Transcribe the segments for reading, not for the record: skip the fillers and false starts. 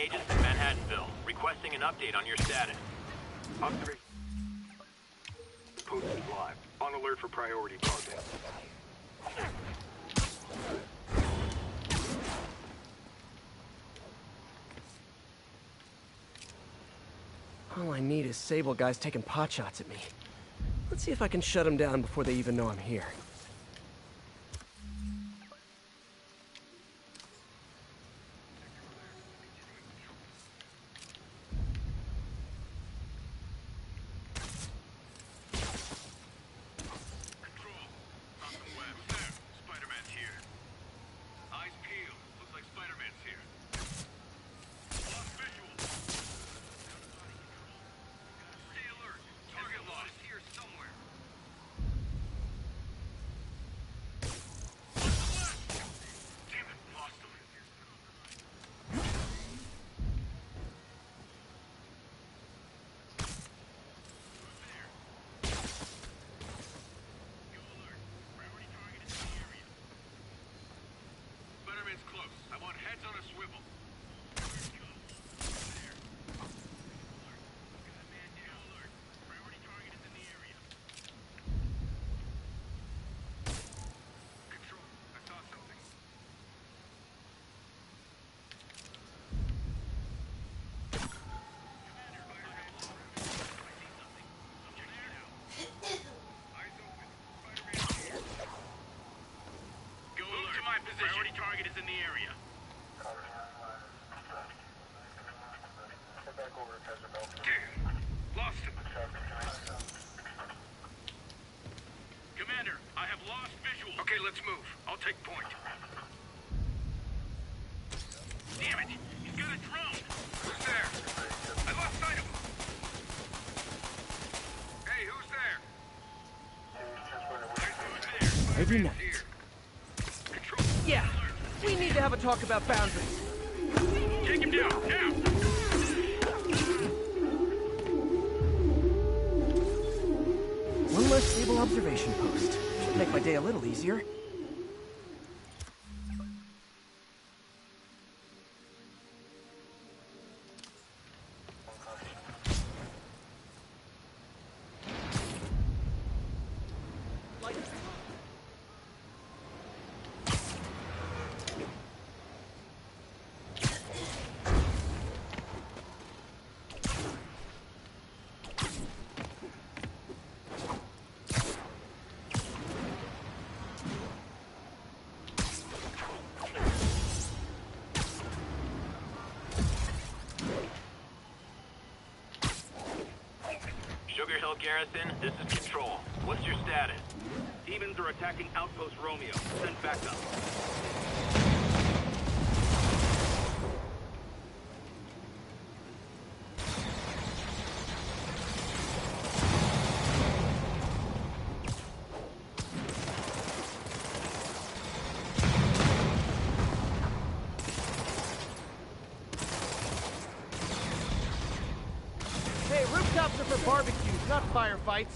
agents in Manhattanville, requesting an update on your status. Observation. Post is live. On alert for priority target. All I need is Sable guys taking potshots at me. Let's see if I can shut them down before they even know I'm here. Priority target is in the area. Damn! Lost him. Commander, I have lost visual. Okay, let's move. I'll take point. Damn it! He's got a drone! Who's there? I lost sight of him. Hey, who's there? Maybe not. Yeah, we need to have a talk about boundaries. Take him down, now! One less Sable observation post. Should make my day a little easier. Sugar Hill Garrison, this is Control. What's your status? Demons are attacking Outpost Romeo. Send backup. Hey, rooftops are for barbecues, not firefights.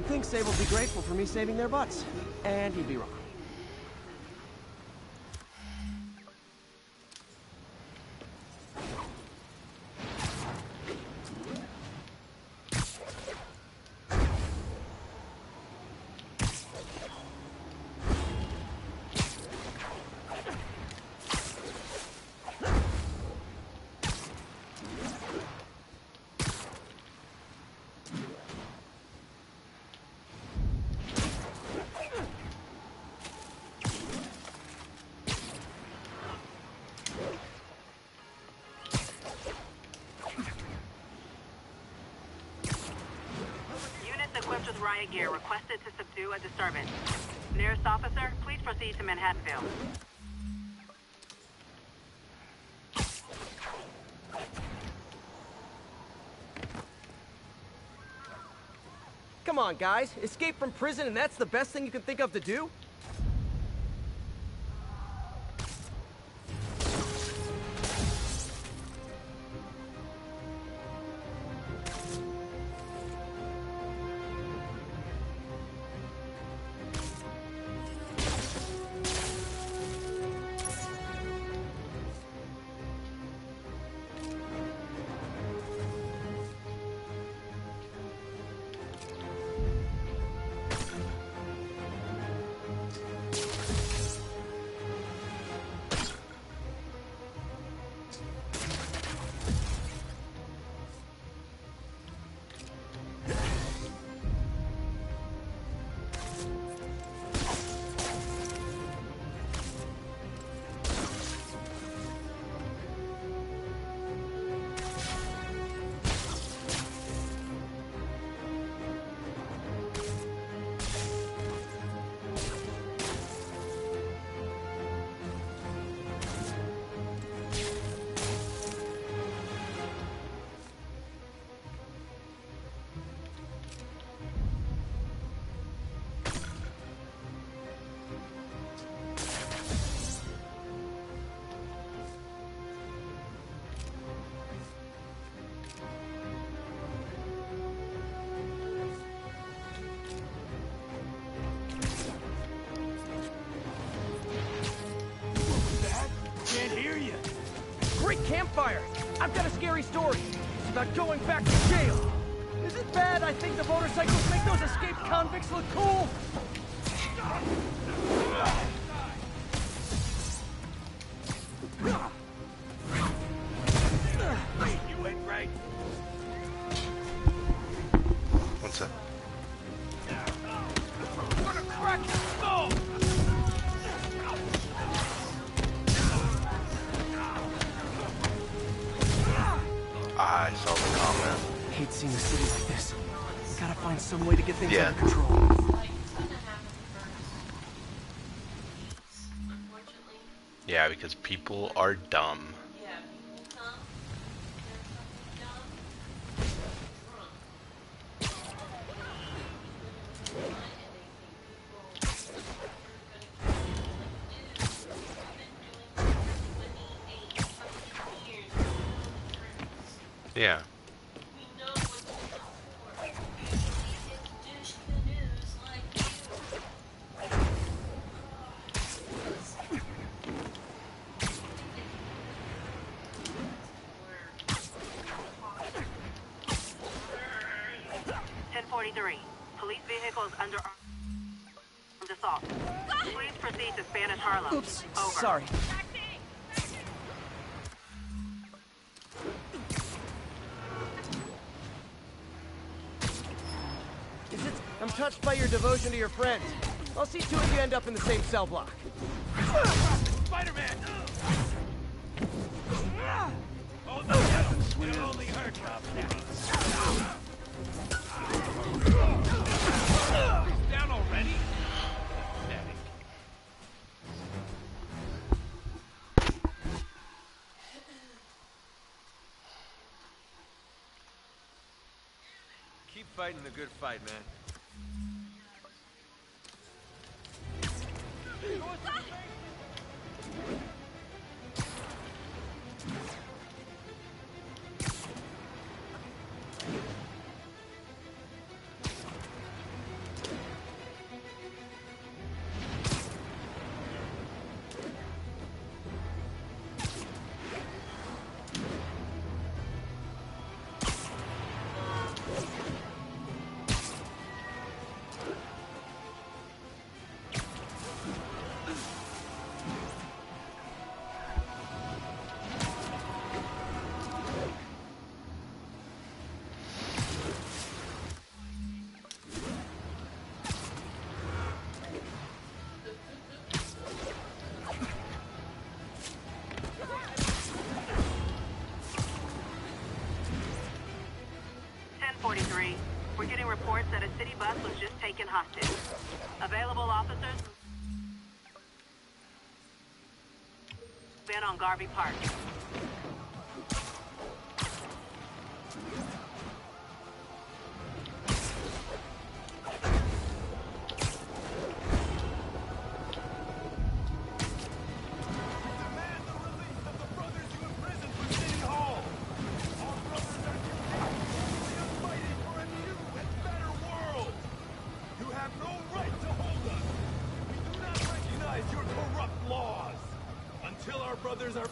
think Sable'd be grateful for me saving their butts. And he'd be wrong. Equipped with riot gear requested to subdue a disturbance. Nearest officer, please proceed to Manhattanville. Come on, guys. Escape from prison and that's the best thing you can think of to do? Great campfire! I've got a scary story. It's about going back to jail. Is it bad I think the motorcycles make those escaped convicts look cool? You ain't right. What's up? I'm gonna crack your skull! I saw the comment. Hate seeing a city like this. Gotta find some way to get things Yeah. under control. Yeah, because people are dumb. Yeah. 1043. Police vehicle is under assault. Please proceed to Spanish Harlem. Oops, Over. sorry. I'm touched by your devotion to your friends. I'll see two of you end up in the same cell block. Spider-Man! Oh, no, it'll only hurt down already? Keep fighting the good fight, man. We're getting reports that a city bus was just taken hostage. Available officers been on Garvey Park. Brothers are...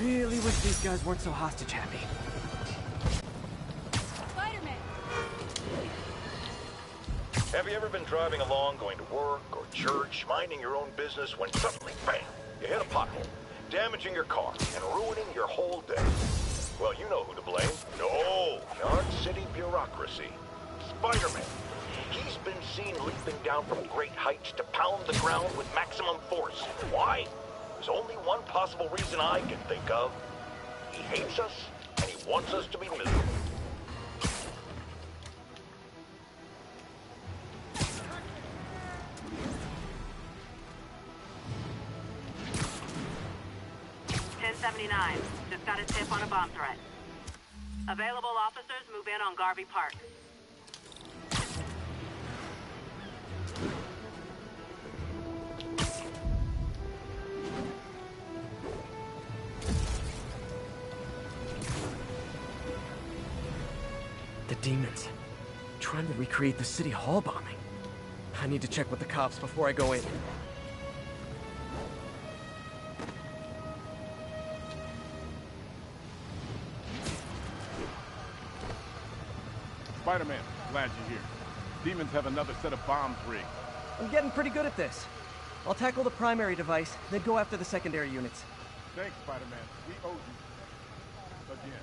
Really wish these guys weren't so hostage happy. Spider-Man! Have you ever been driving along, going to work or church, minding your own business, when suddenly, bam, you hit a pothole, damaging your car and ruining your whole day? Well, you know who to blame. No, not city bureaucracy. Spider-Man. He's been seen leaping down from great heights to pound the ground with maximum force. Why? There's only one possible reason I can think of. He hates us, and he wants us to be miserable. Just got a tip on a bomb threat. Available officers move in on Garvey Park. The demons. Trying to recreate the City Hall bombing. I need to check with the cops before I go in. Spider-Man, glad you're here. Demons have another set of bombs rigged. I'm getting pretty good at this. I'll tackle the primary device, then go after the secondary units. Thanks, Spider-Man. We owe you. Again.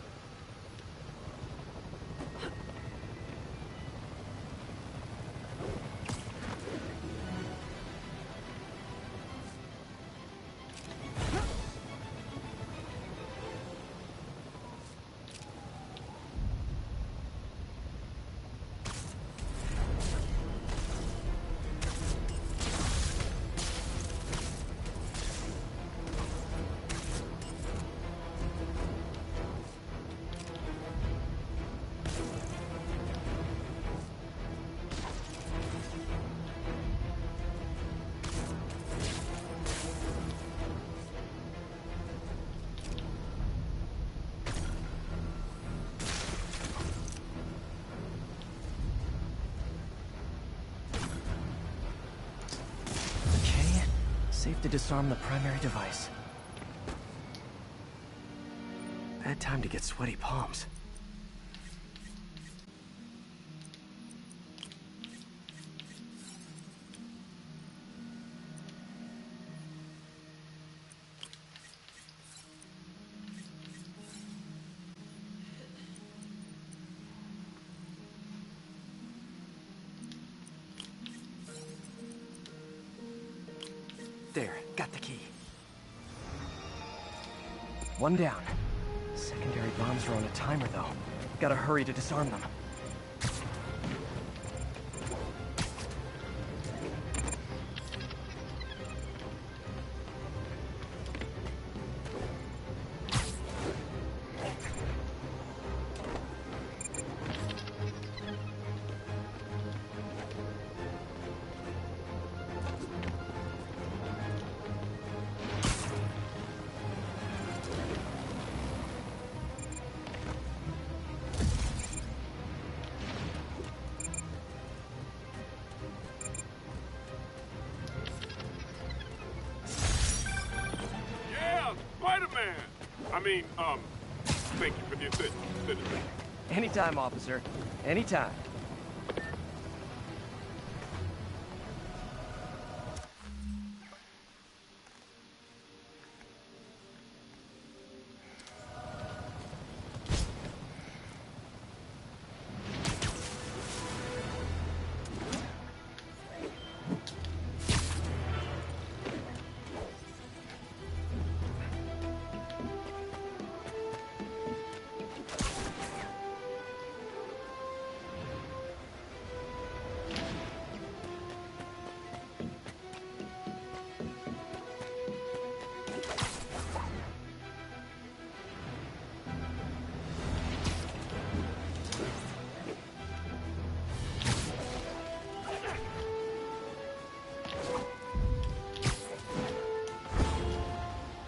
Safe to disarm the primary device. Bad time to get sweaty palms. There, got the key. One down. Bombs are on a timer, though. Gotta hurry to disarm them. Yeah, Spider-Man! Thank you for the assistance, citizen. Anytime, officer. Anytime.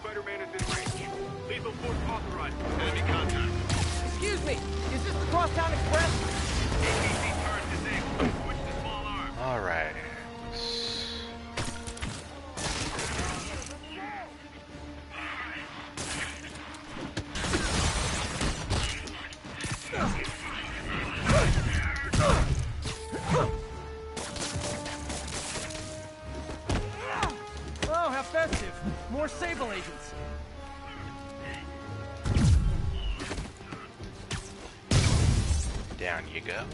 Spider-Man is in range. Lethal force authorized. Enemy contact. Excuse me, is this the Crosstown Express? APC turret disabled. Switch to small arms. Alright. Oh, how festive. More Sable agents. Down you go.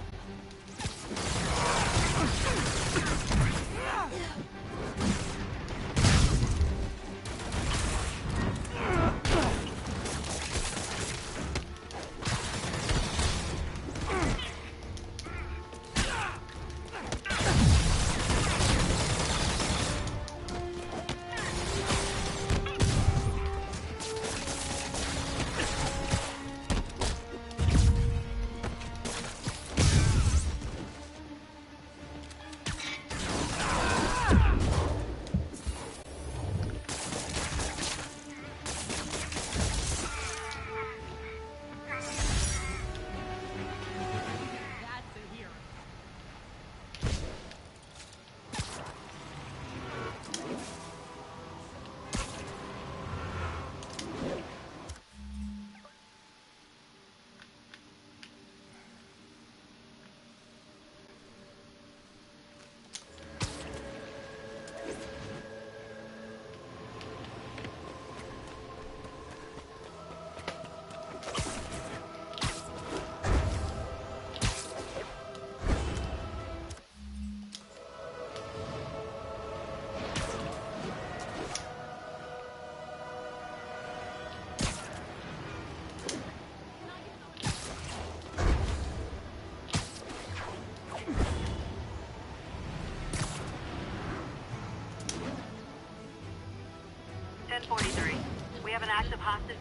We have an active hostage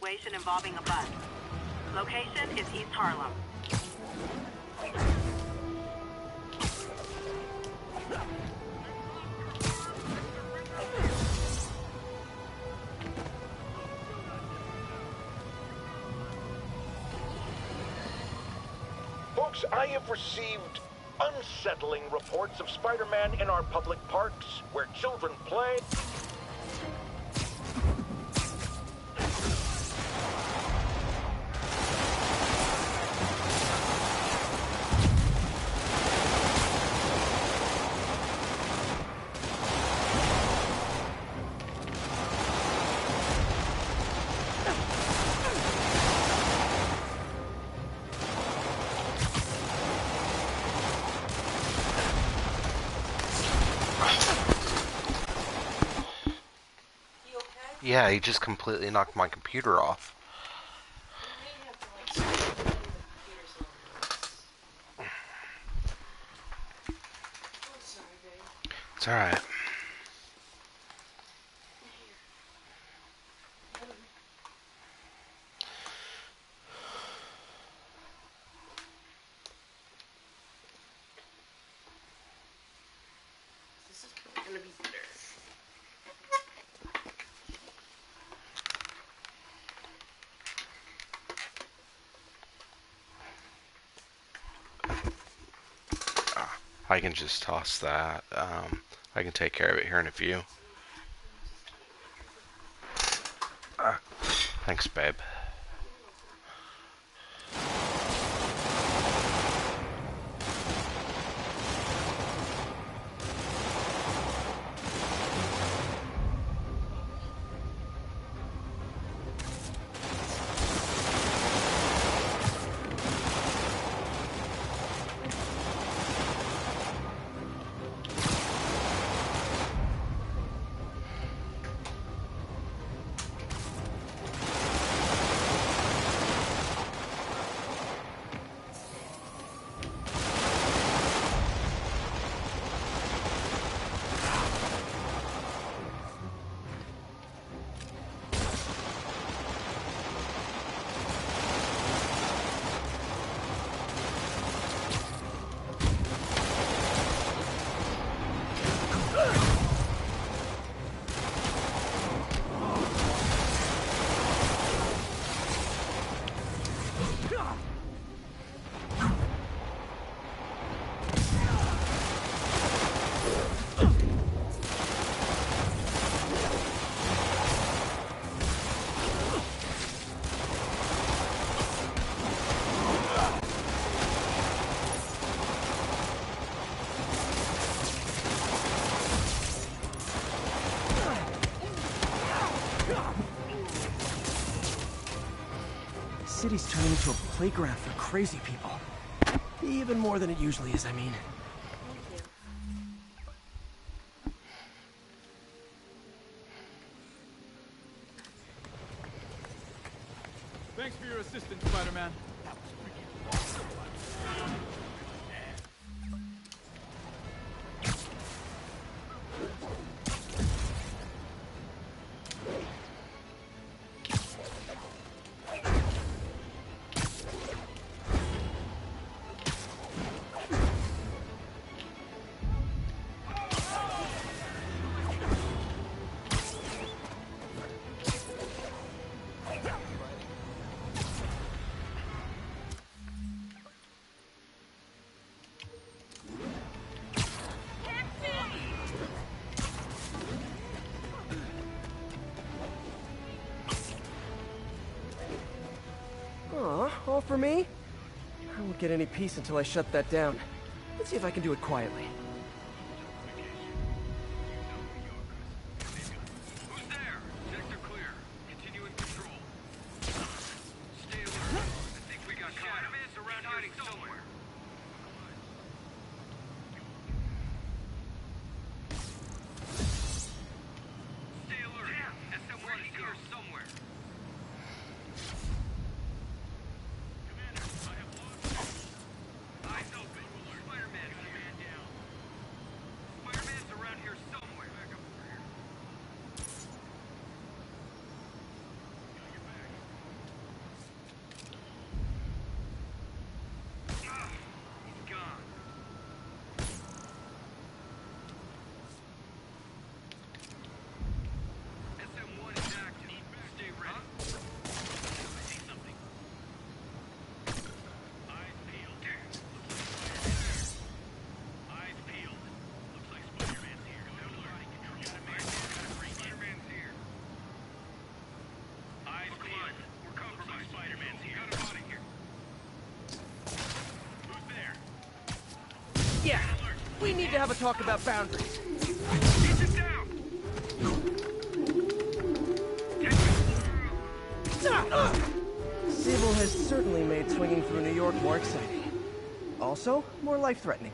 situation involving a bus. Location is East Harlem. Folks, I have received unsettling reports of Spider-Man in our public parks, where children play. Yeah, he just completely knocked my computer off. It's alright. I can just toss that. I can take care of it here in a few. Thanks, babe. City's turning into a playground for crazy people. Even more than it usually is, I mean. Thanks for your assistance, Spider-Man. All for me? I won't get any peace until I shut that down. Let's see if I can do it quietly. Who's there? Sector clear. Continuing control. Stay alert. I think we got caught. Spider-Man's around hiding somewhere. Stay alert. SM1 is here somewhere. Eyes open. Spider-Man's here. Spider-Man's around here somewhere. Back up over here. He's gone. SM1 is active. Stay ready. I see something. Eyes peeled. Eyes peeled. Looks like Spider-Man's here. Spider-Man's here. Eyes peeled. We're compromised. Spider-Man's here. Got him out of here. Who's there? Yeah, we need to have a talk about boundaries. He's it down. Civil has certainly made swinging through New York more exciting. Also, more life-threatening.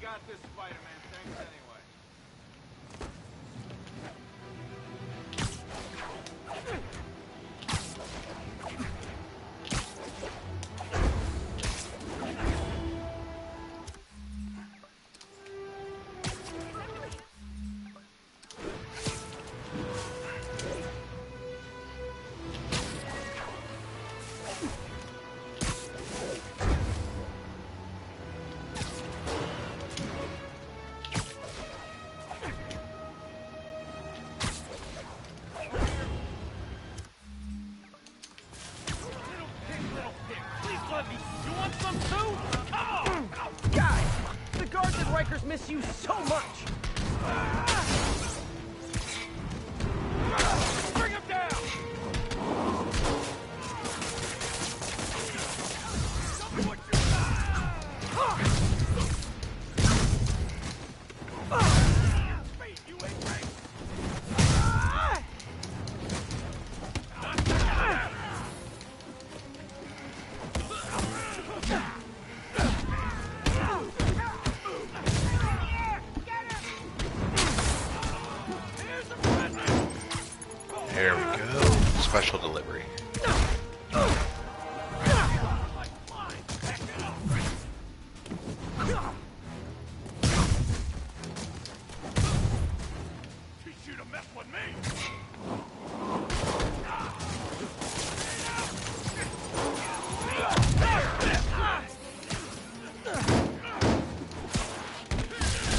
got this, Spider-Man. Thanks anyway. You want some too? Come on! Guys, the guards at Rikers miss you so much! Bring him down! Tell me what you you ain't right. There we go. Special delivery. Teach you to mess with me!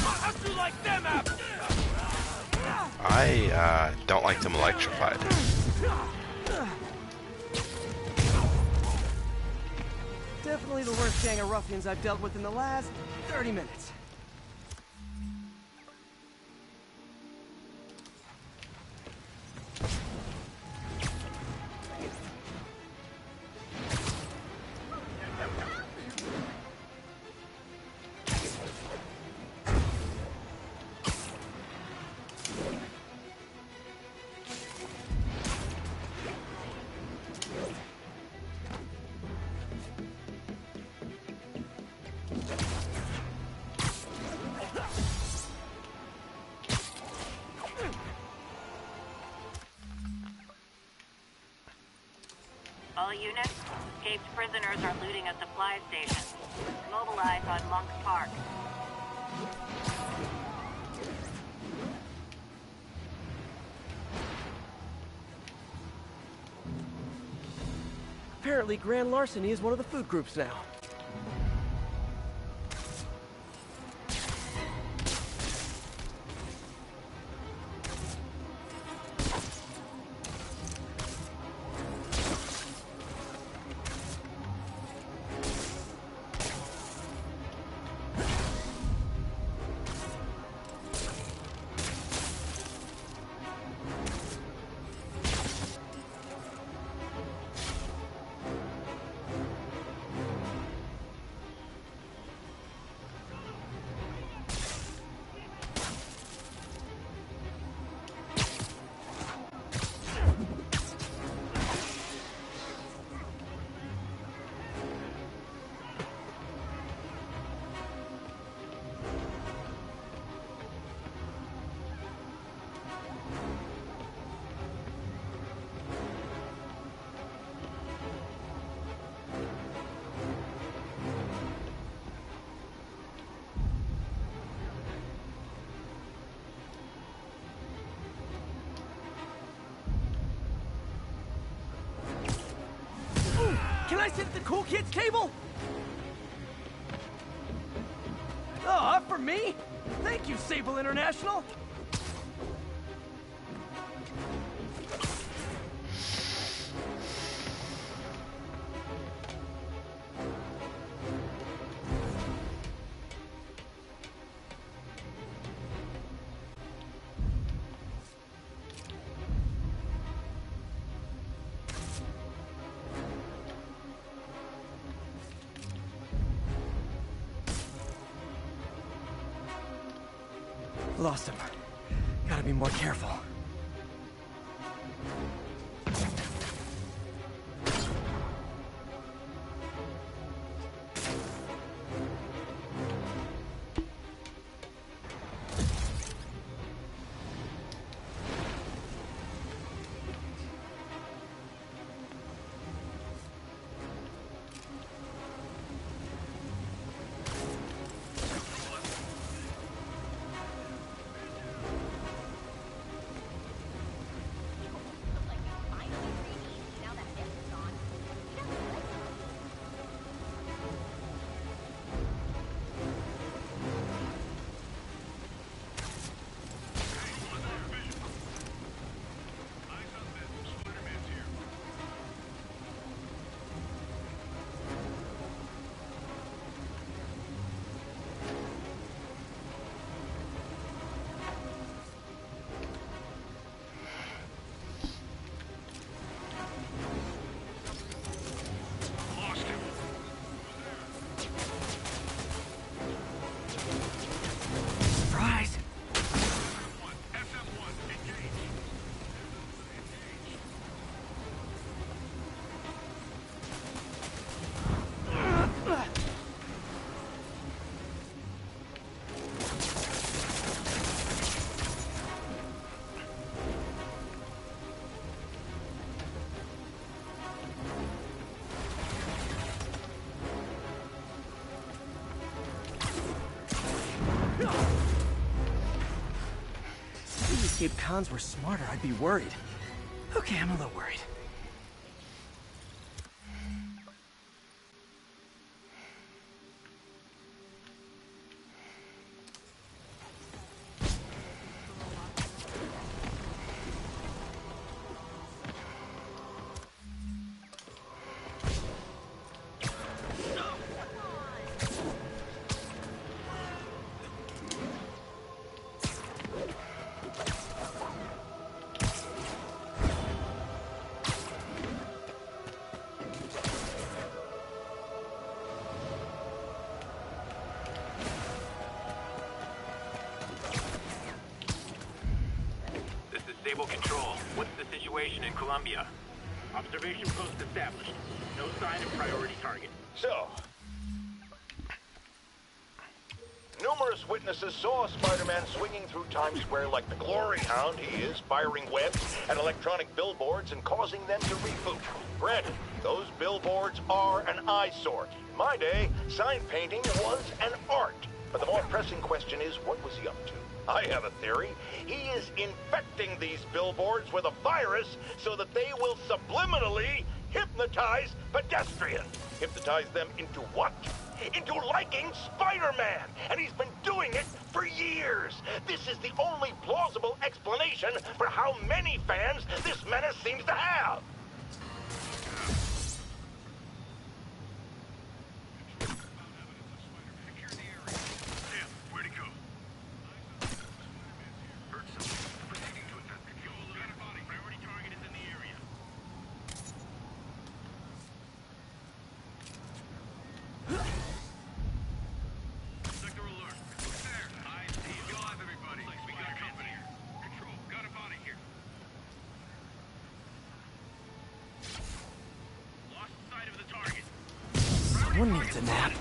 How'd you like them apples? I don't like them electrified. Definitely the worst gang of ruffians I've dealt with in the last 30 minutes. All units, escaped prisoners are looting a supply station. Mobilize on Monk Park. Apparently, grand larceny is one of the food groups now. Can I sit at the cool kids table? Oh, for me? Thank you, Sable International. Lost him. Gotta be more careful. escape cons were smarter, I'd be worried. Okay, I'm a little worried. Stable Control. What's the situation in Colombia? Observation post established. No sign of priority target. So, numerous witnesses saw Spider-Man swinging through Times Square like the glory hound he is, firing webs at electronic billboards and causing them to reboot. Granted, those billboards are an eyesore. In my day, sign painting was an art. But the more pressing question is, what was he up to? I have a theory. He is infecting these billboards with a virus so that they will subliminally hypnotize pedestrians. Hypnotize them into what? Into liking Spider-Man! And he's been doing it for years! This is the only plausible explanation for how many fans this menace seems to have! Someone needs a nap.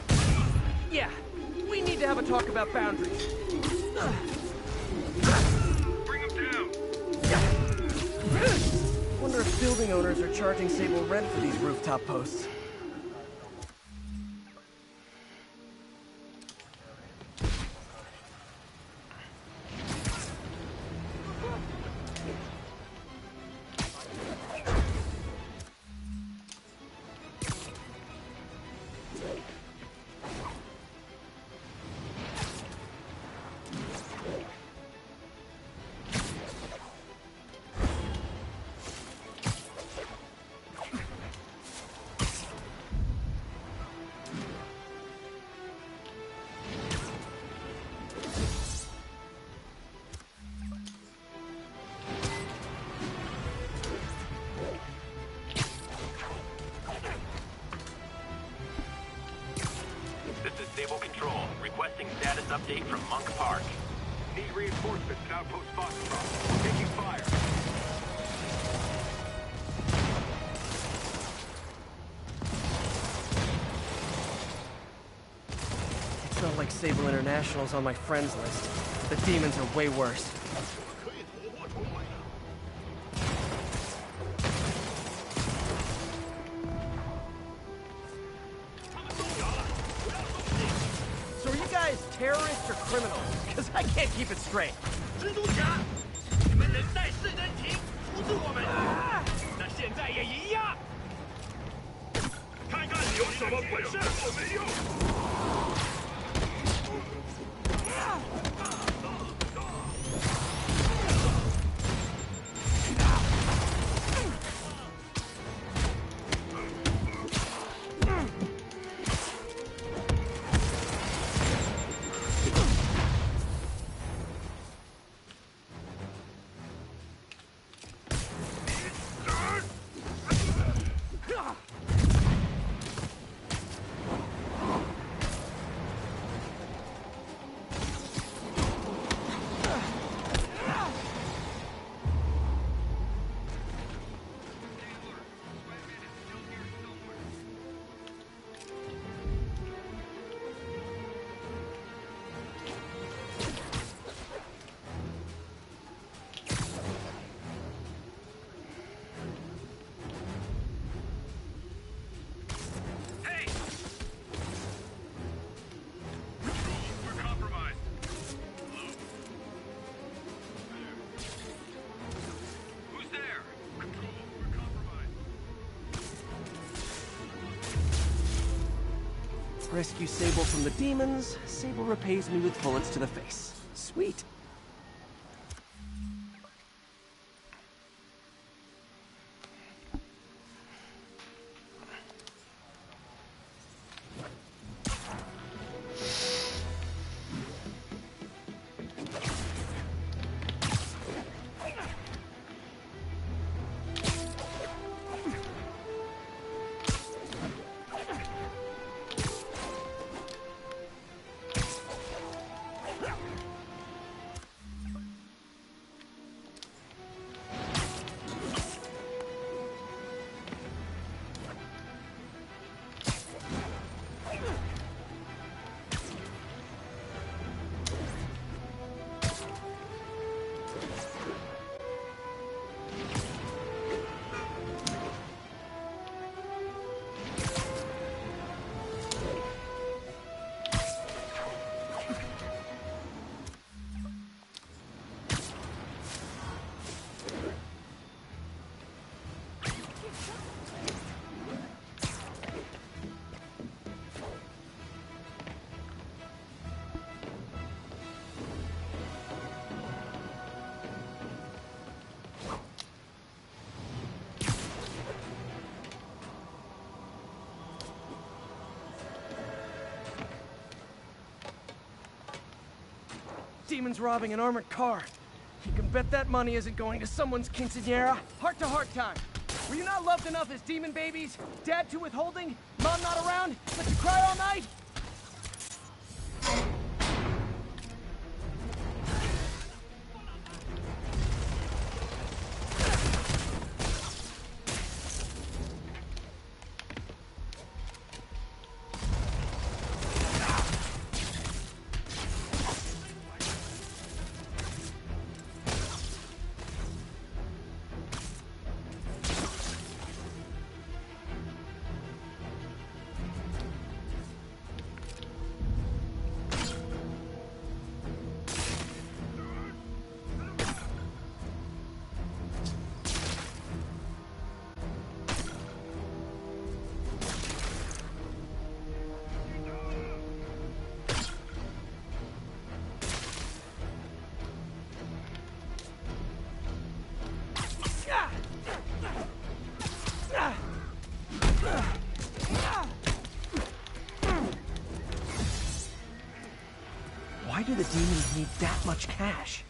Yeah, we need to have a talk about boundaries. Bring him down! Wonder if building owners are charging Sable rent for these rooftop posts. Stable Control, requesting status update from Monk Park. Need reinforcements at Outpost Foxtrot. Taking fire. It's not like Sable International's on my friends list. The demons are way worse. Terrorists or criminals? Because I can't keep it straight. 蜘蛛侠，你们能在世人情扶持我们，那现在也一样。看看你有什么本事，我没用。 Ugh! Rescue Sable from the demons. Sable repays me with bullets to the face. Sweet. Demon's robbing an armored car. You can bet that money isn't going to someone's quinceañera. Heart-to-heart time. Were you not loved enough as demon babies? Dad too withholding? Mom not around? Let you cry all night? Why do the demons need that much cash?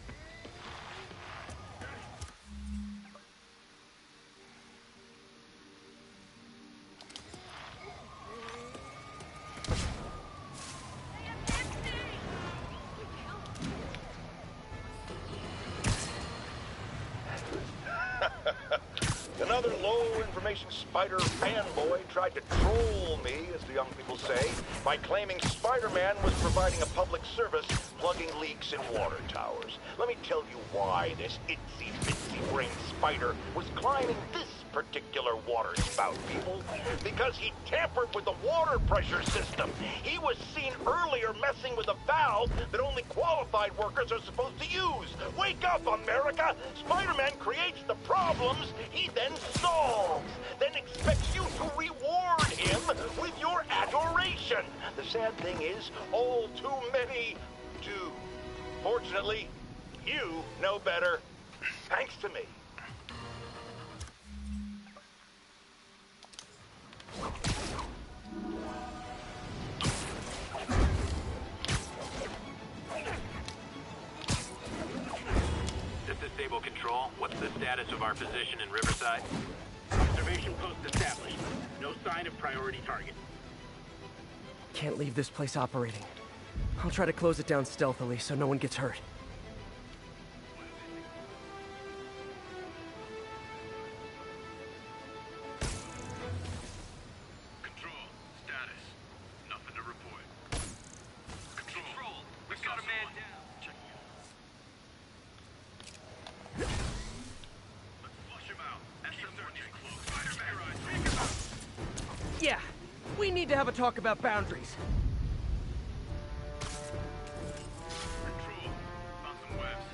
Another low-information Spider fanboy tried to troll me, as the young people say, by claiming Spider-Man was providing a public service plugging leaks in water towers. Let me tell you why this itsy-bitsy-brain spider was climbing this particular water spout, people. Because he tampered with the water pressure system. He was seen earlier messing with a valve that only qualified workers are supposed to use. Wake up, America! Spider-Man creates the problems he then solves, then expects you to reward him with your adoration. The sad thing is, all too many do. Fortunately, you know better, thanks to me. This is Sable Control. What's the status of our position in Riverside? Observation post established. No sign of priority target. Can't leave this place operating. I'll try to close it down stealthily so no one gets hurt. Control, status. Nothing to report. Control, we've got a man down. Checking it. Let's flush him out. SM-14 close. Spider-Man, Yeah, we need to have a talk about boundaries. Control, found some webs.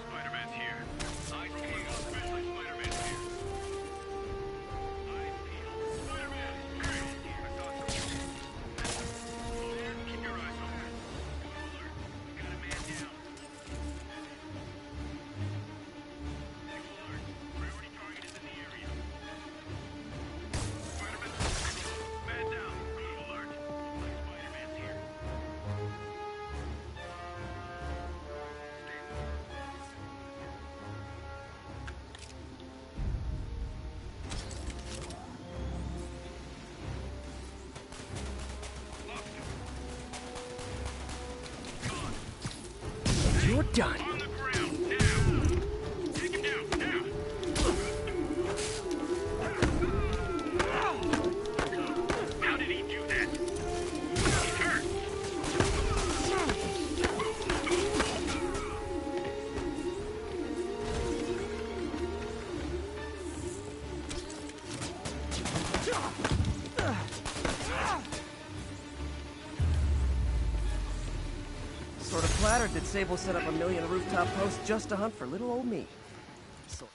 Spider-Man's here. Eyes peeled. Especially Spider-Man's here. Eyes peeled. Spider-Man, here. I saw some. You're done. On the ground, now! Take him down, now! How did he do that? He's hurt! Sort of flattered that Sable set up a million rooftop posts just to hunt for little old me. So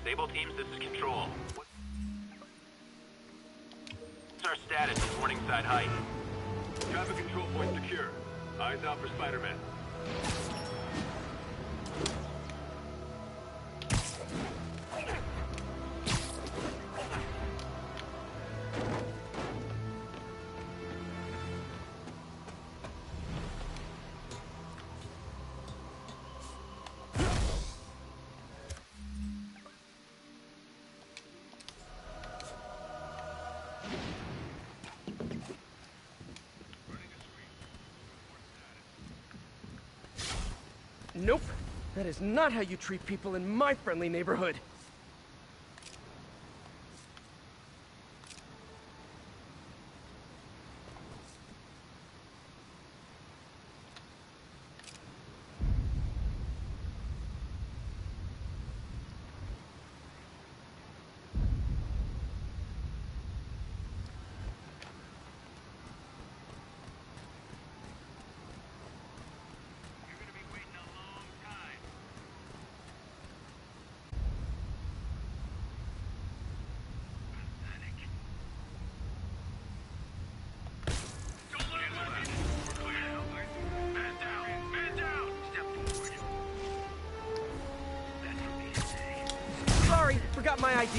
Sable teams, this is Control. What's our status in Morningside Heights? Traffic control point secure. Eyes out for Spider-Man. nope. That is not how you treat people in my friendly neighborhood. You're gonna be waiting a long time. Pathetic. Don't let him win. We're clear. Man down! Man down! Step forward. That's for me to say. Sorry, forgot my ID.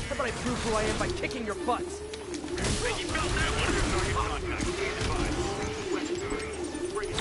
How about I prove who I am by kicking your butts? He felt that one. Target contact. Stand by. Bring it.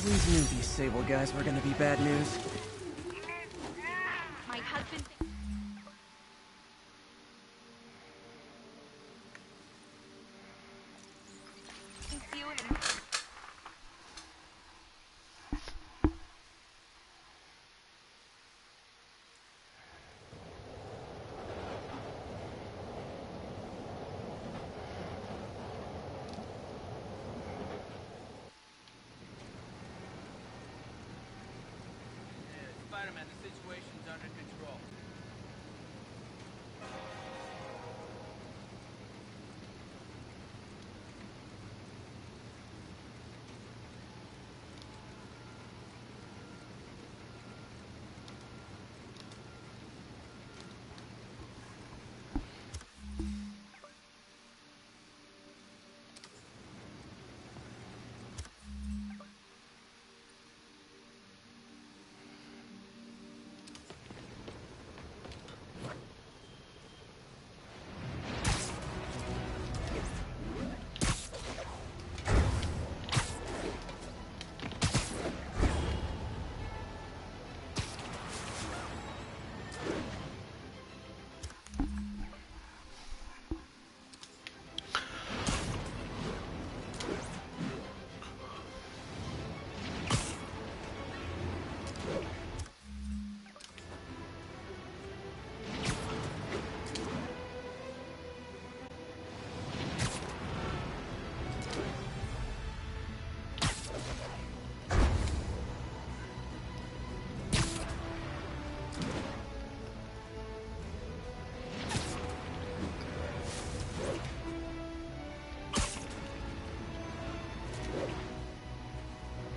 Always knew these Sable guys were gonna be bad news. My husband... thinks you and... Spider-Man, the situation's under control.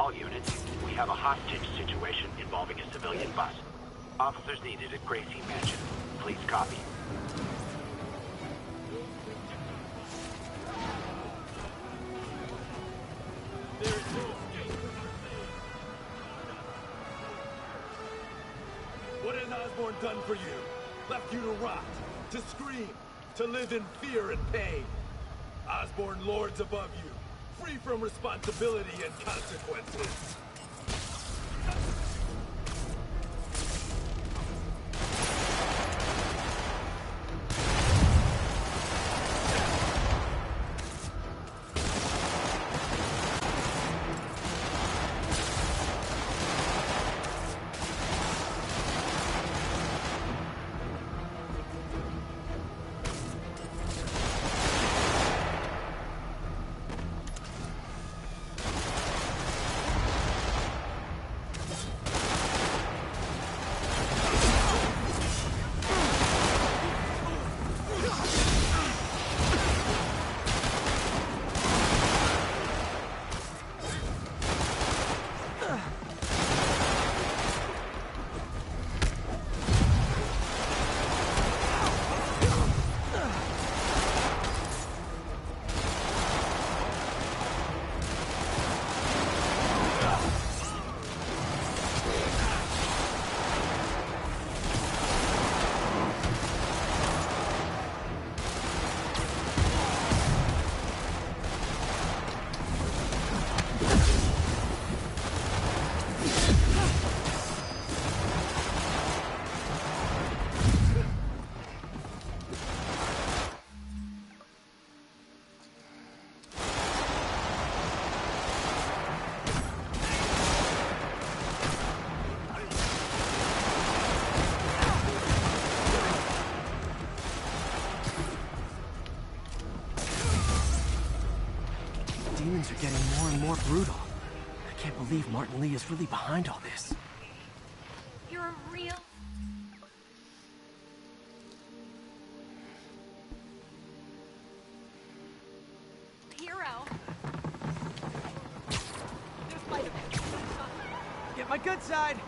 All units, we have a hostage situation involving a civilian bus. Officers needed at Gracie Mansion. Please copy. What has Osborn done for you? Left you to rot, to scream, to live in fear and pain. Osborn lords above you, free from responsibility and consequences. Demons are getting more and more brutal. I can't believe Martin Lee is really behind all this. You're a real... hero. Get my good side!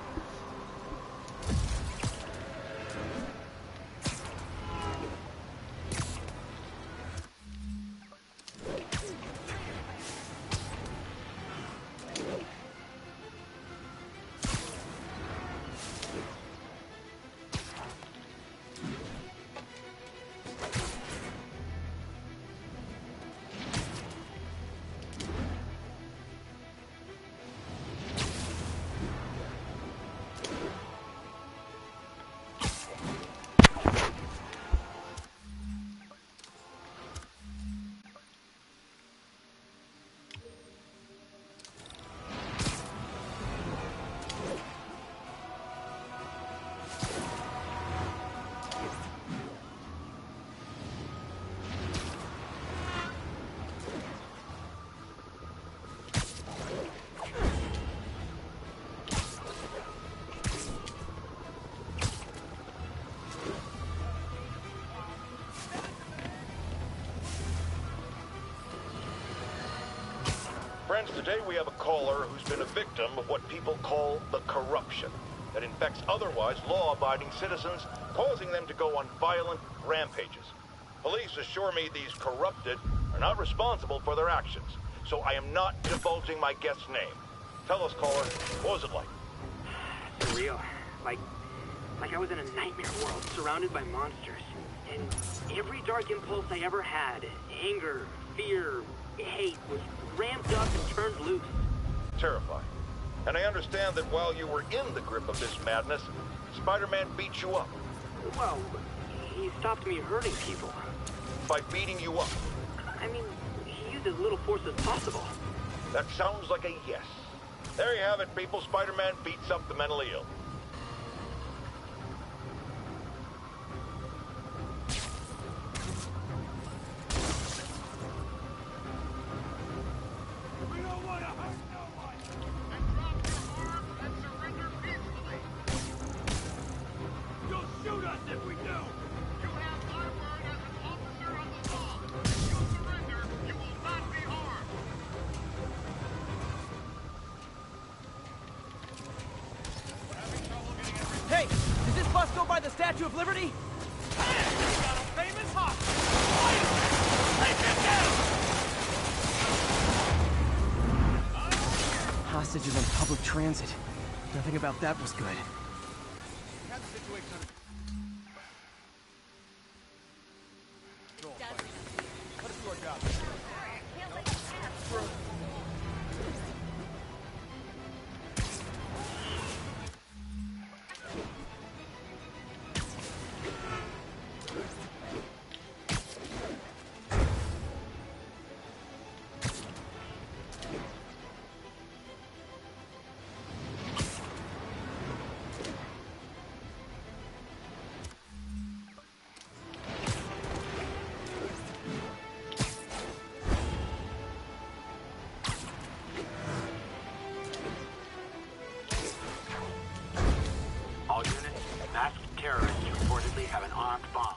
Friends, today we have a caller who's been a victim of what people call the corruption that infects otherwise law-abiding citizens, causing them to go on violent rampages. Police assure me these corrupted are not responsible for their actions, so I am not divulging my guest's name. Tell us, caller, what was it like? Surreal. Like I was in a nightmare world, surrounded by monsters. And every dark impulse I ever had, anger, fear, hate, was ramped up and turned loose. Terrifying. And I understand that while you were in the grip of this madness, Spider-Man beat you up. Well, he stopped me hurting people. By beating you up? I mean, he used as little force as possible. That sounds like a yes. There you have it, people. Spider-Man beats up the mentally ill. We don't want to hurt no one. And drop your arms and surrender peacefully. You'll shoot us if we do. You have my word as an officer of the law. If you surrender, you will not be harmed. Hey, does this bus go by the Statue of Liberty? Famous hostage. Take him down. Hostages on public transit. Nothing about that was good. Have the situation under control. Let us do our job. All units, masked terrorists reportedly have an armed bomb.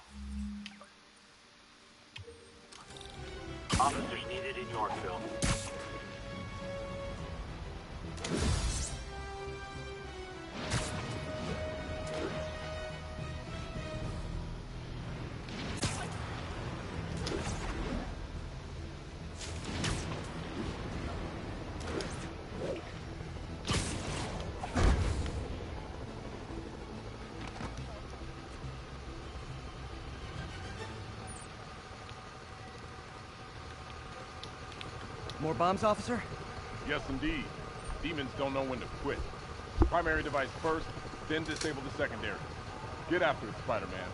Officers needed in Yorkville. More bombs, officer? Yes, indeed. Demons don't know when to quit. Primary device first, then disable the secondary. Get after it, Spider-Man.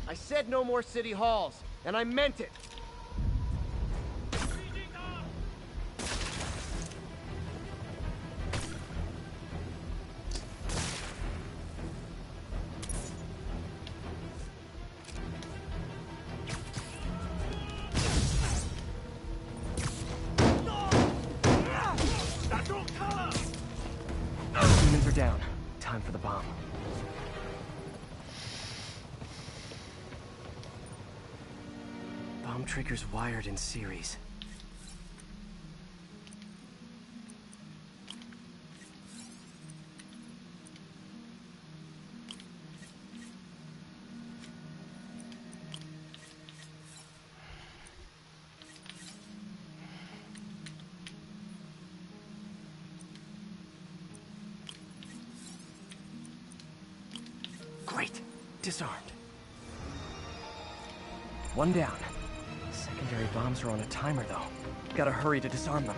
I said no more city halls, and I meant it. Demons are down. Time for the bomb. Bomb triggers wired in series. Great. Disarmed. One down. Secondary bombs are on a timer, though. Gotta hurry to disarm them.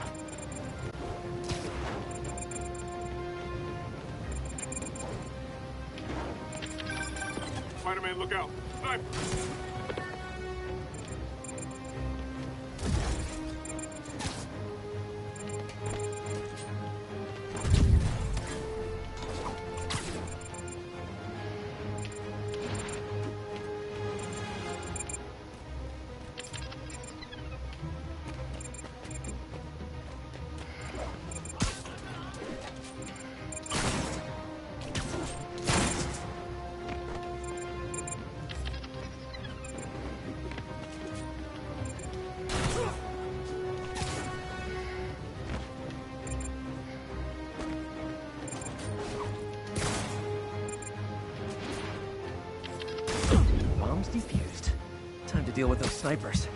Spider-Man, look out! Sniper! Bombs defused. Time to deal with those snipers.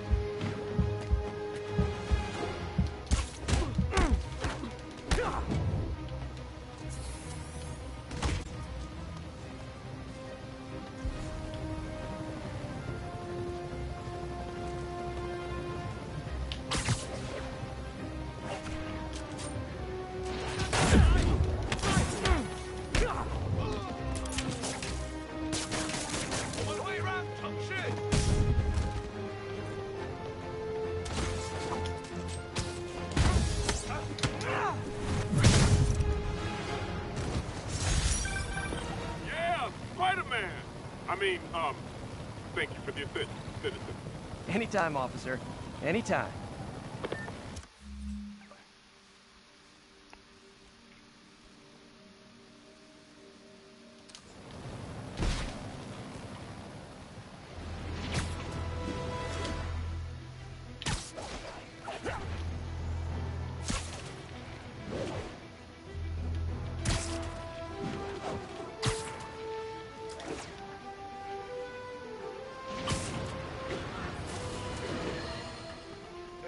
Thank you for the assist, citizen. Anytime, officer. Anytime.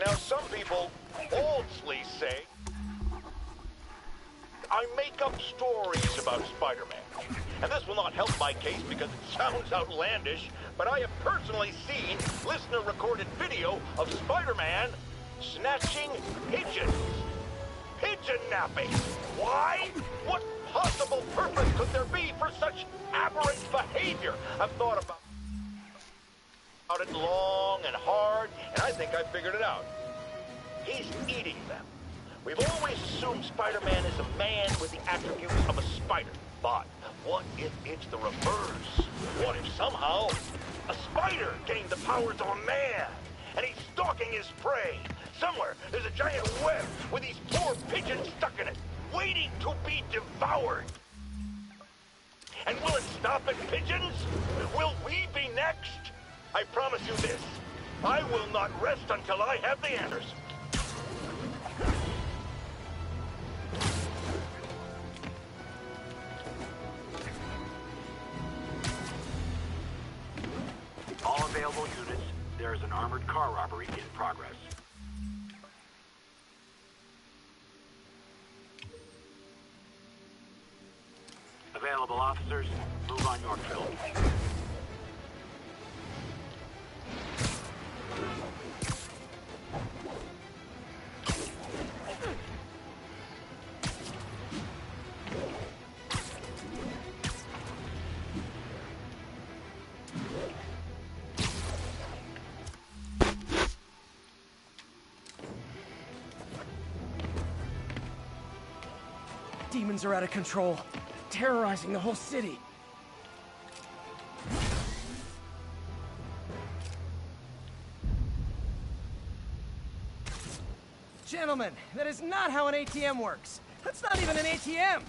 Now, some people falsely say I make up stories about Spider-Man. And this will not help my case because it sounds outlandish, but I have personally seen listener-recorded video of Spider-Man snatching pigeons. Pigeon napping. Why? What possible purpose could there be for such aberrant behavior? I've thought about it long and hard, and I think I figured it out. He's eating them. We've always assumed Spider-Man is a man with the attributes of a spider. But what if it's the reverse? What if somehow a spider gained the powers of a man, and he's stalking his prey? Somewhere there's a giant web with these poor pigeons stuck in it, waiting to be devoured. And will it stop at pigeons? Will we be next? I promise you this, I will not rest until I have the answers. All available units, there is an armored car robbery in progress. Available officers, move on Yorkville. Demons are out of control, terrorizing the whole city. Gentlemen, that is not how an ATM works. That's not even an ATM.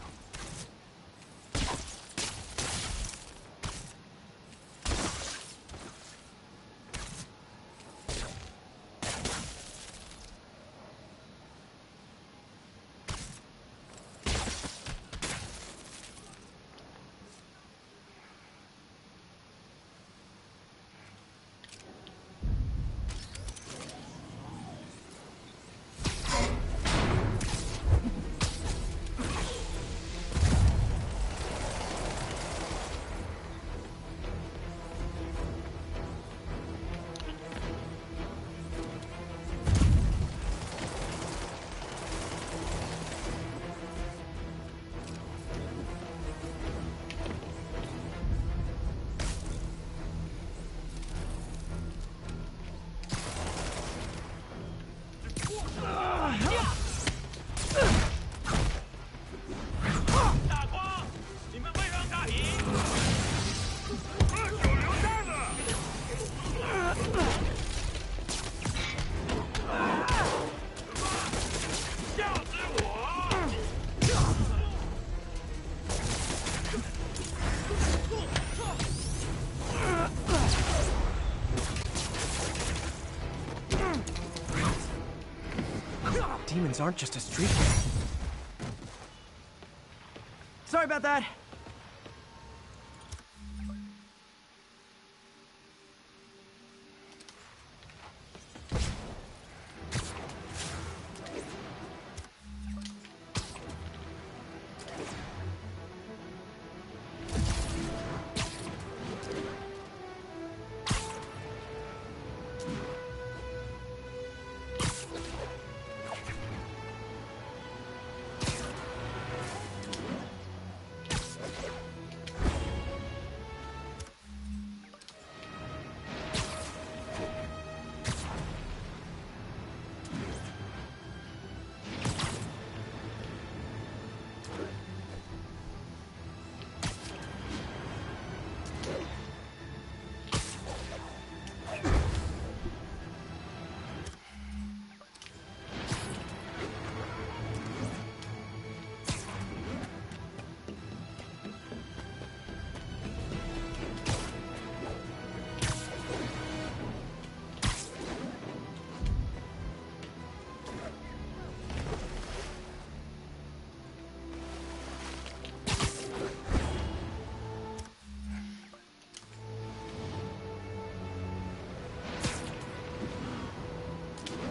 demons aren't just a street gang. Sorry about that.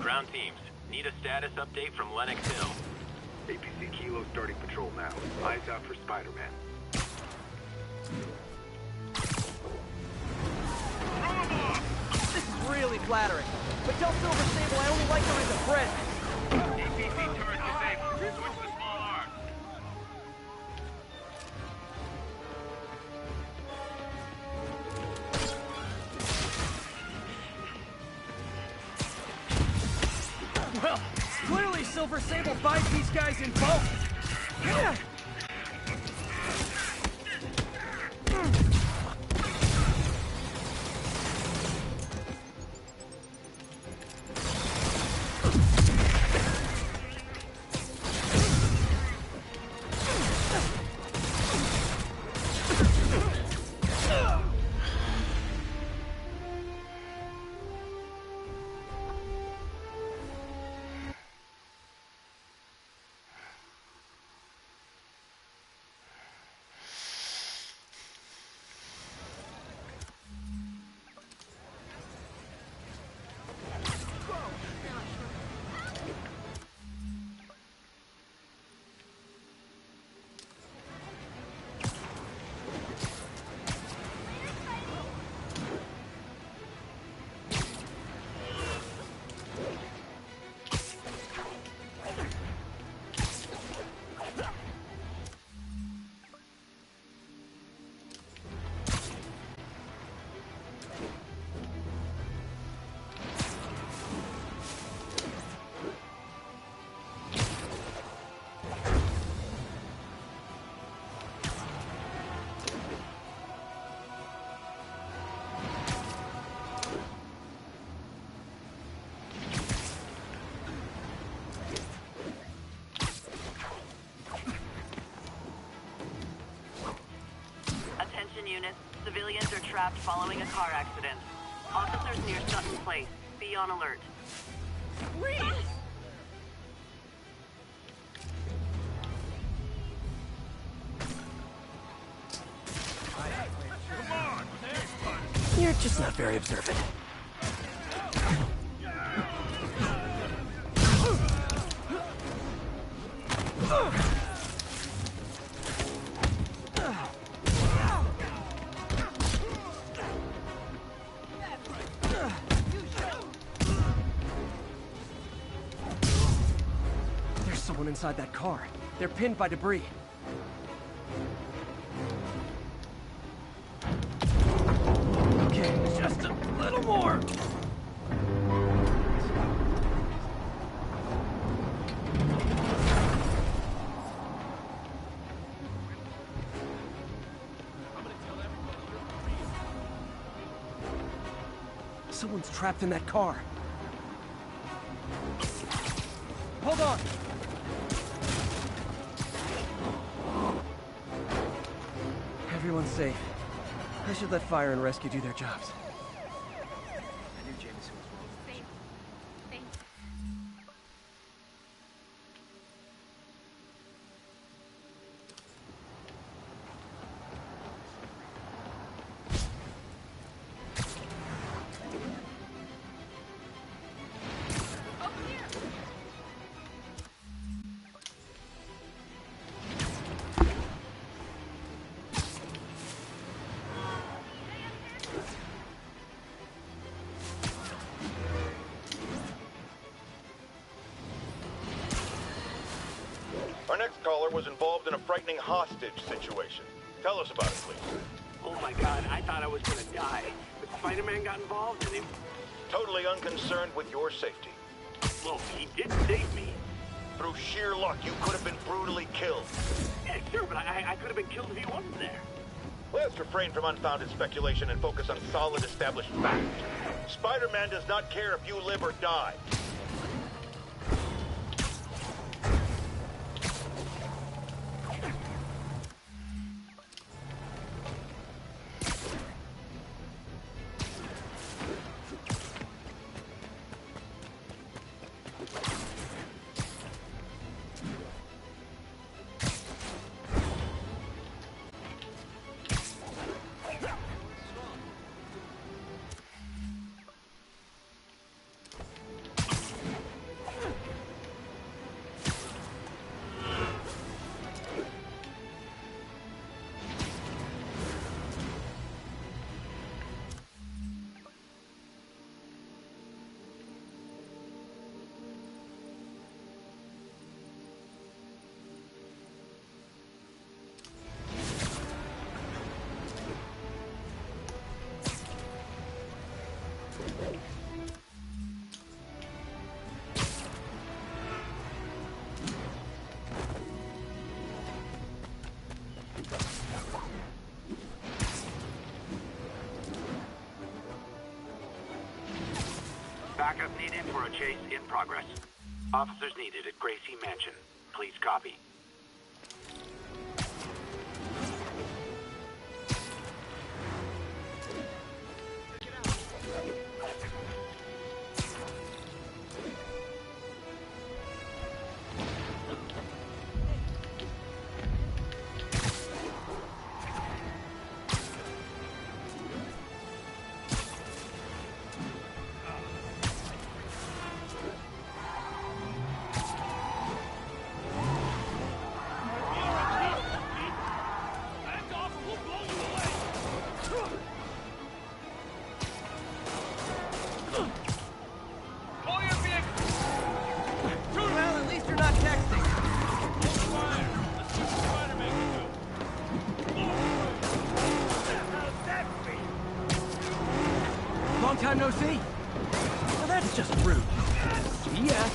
Ground teams, need a status update from Lenox Hill. APC Kilo starting patrol now. Eyes out for Spider-Man. This is really flattering. But tell Silver Sable I only like her as a friend. APC turret disabled. Switch to small arms. Well, clearly Silver Sable buys these guys in bulk. Yeah. Units, civilians are trapped following a car accident. Officers near Sutton Place. Be on alert. Please! You're just not very observant. There's someone inside that car. They're pinned by debris. Okay, just a little more. Someone's trapped in that car. Hold on. Everyone's safe. I should let fire and rescue do their jobs. Safe. Thanks. caller was involved in a frightening hostage situation. Tell us about it, please. Oh my god, I thought I was gonna die. But Spider-Man got involved and Totally unconcerned with your safety. well, he did save me. Through sheer luck, you could have been brutally killed. Yeah, sure, but I could have been killed if he wasn't there. Let's refrain from unfounded speculation and focus on solid established fact. Spider-Man does not care if you live or die. Backup needed for a chase in progress. Officers needed at Gracie Mansion. Please copy. Well, at least you're not texting. Long time no see. Well, that's just rude. See ya.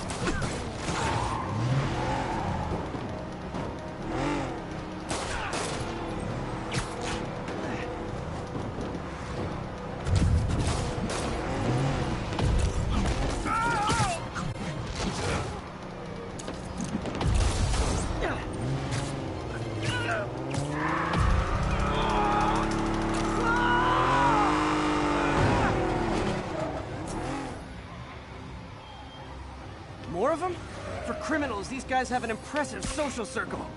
More of them? For criminals, these guys have an impressive social circle.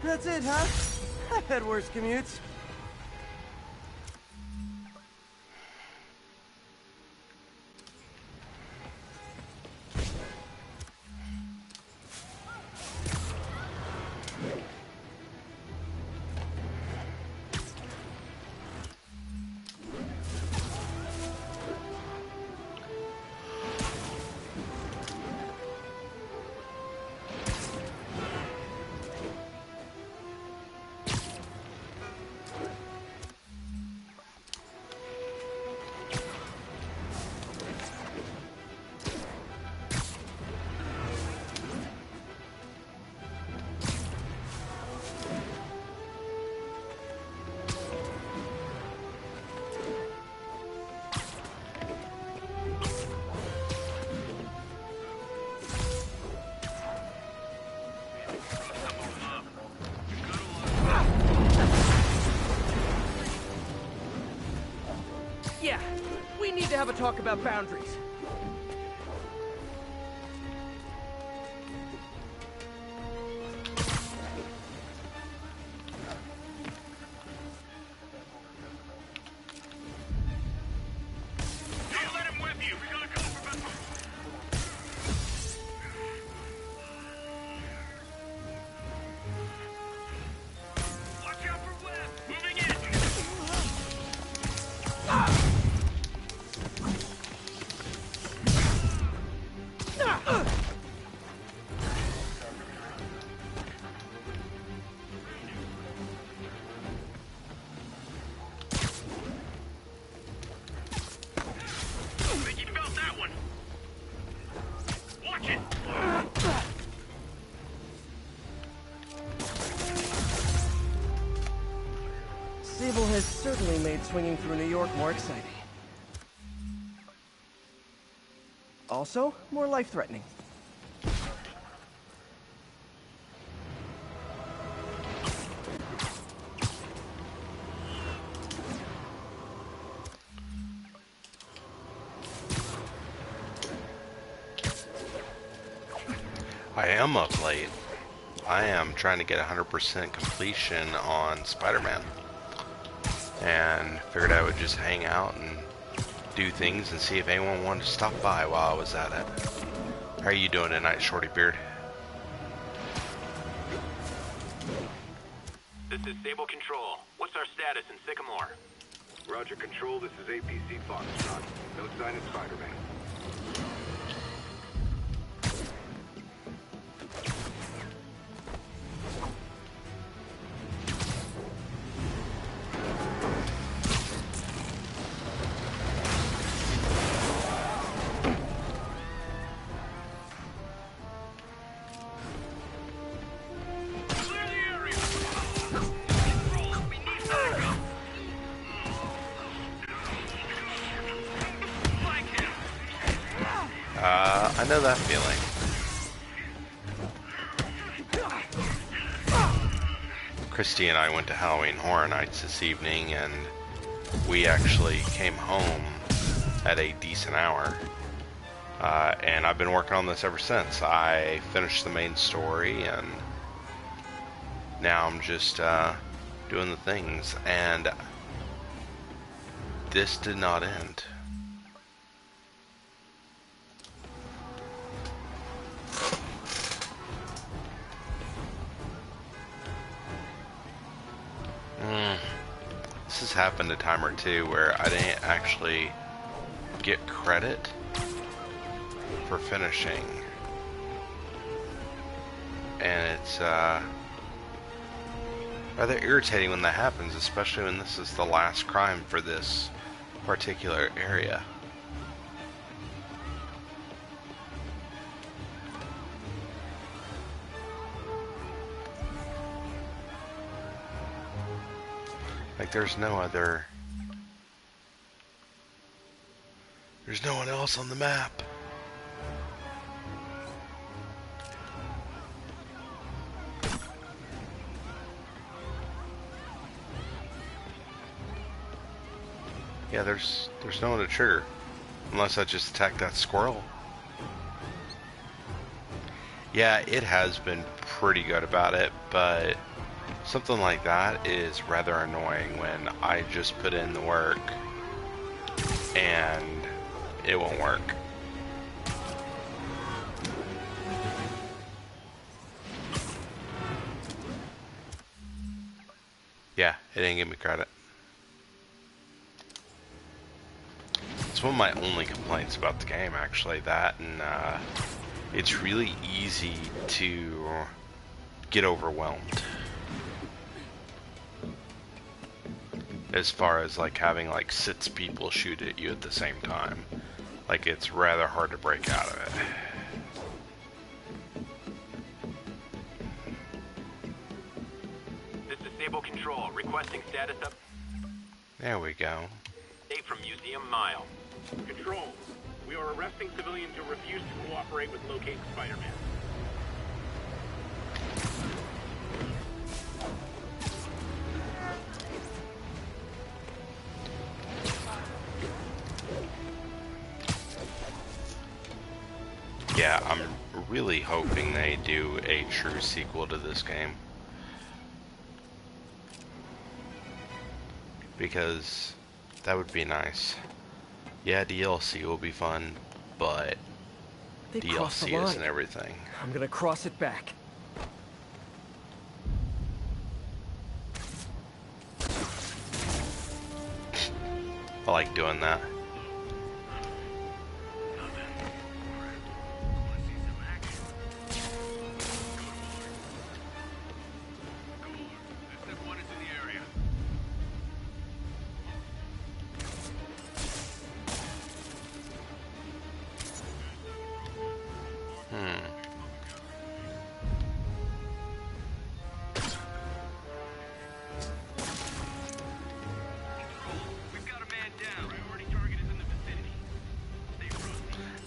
That's it, huh? I've had worse commutes. have a talk about boundaries. Don't let him whip you. We gotta call for backup. Watch out for web. Moving in. Think he felt that one. Watch it. Sable has certainly made swinging through New York more exciting. Also, more life-threatening. I am up late. I am trying to get 100% completion on Spider-Man. And figured I would just hang out and do things and see if anyone wanted to stop by while I was at it. How are you doing tonight, Shorty Beard? This is Sable Control. What's our status in Sycamore? Roger, Control. This is APC Foxtrot. No sign of Spider-Man. Clear the area. Control, we need backup. Flank him. I know that feeling. Christy and I went to Halloween Horror Nights this evening, and we actually came home at a decent hour. And I've been working on this ever since. I finished the main story, and now I'm just doing the things. And this did not end. This has happened a time or two where I didn't actually get credit for finishing. And it's rather irritating when that happens, especially when this is the last crime for this particular area. Like there's no one else on the map. Yeah, there's no one to trigger. Unless I just attack that squirrel. Yeah, it has been pretty good about it, but something like that is rather annoying when I just put in the work and it won't work. Yeah, it didn't give me credit. It's one of my only complaints about the game, actually, that, and it's really easy to get overwhelmed. As far as like having like 6 people shoot at you at the same time. Like it's rather hard to break out of it. This is Sable Control, requesting status up. There we go. Date from Museum Mile. Control, we are arresting civilians who refuse to cooperate with locating Spider-Man. Yeah, I'm really hoping they do a true sequel to this game. Because that would be nice. Yeah, DLC will be fun, but They crossed the DLC line. isn't everything. I'm gonna cross it back. I like doing that.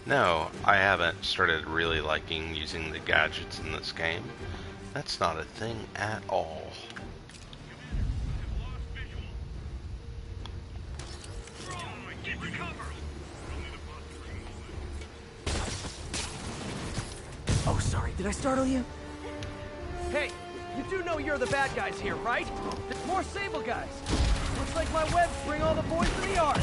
No, I haven't started really liking using the gadgets in this game. That's not a thing at all. Oh, sorry, did I startle you? Hey, you do know you're the bad guys here, right? There's more Sable guys. Looks like my webs bring all the boys to the yard.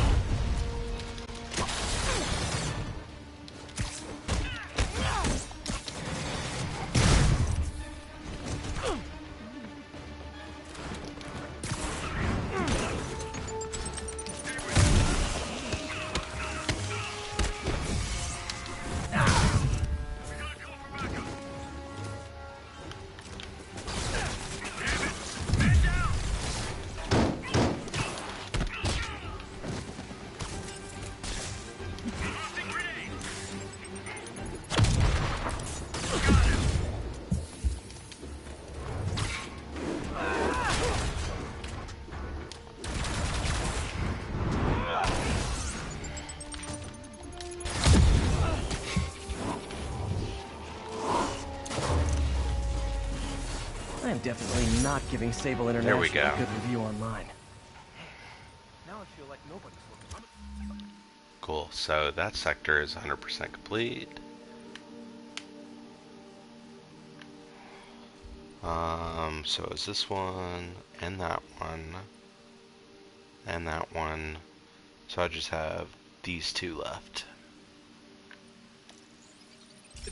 I am definitely not giving Sable International There we go. a good review online. Now I feel like nobody's looking. Cool, so that sector is 100% complete. So is this one, and that one, and that one. So I just have these two left.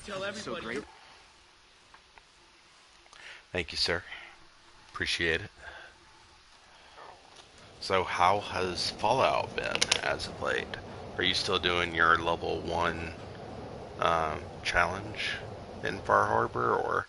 Tell everybody so great. Thank you, sir. Appreciate it. So how has Fallout been as of late? Are you still doing your level 1 challenge in Far Harbor, or?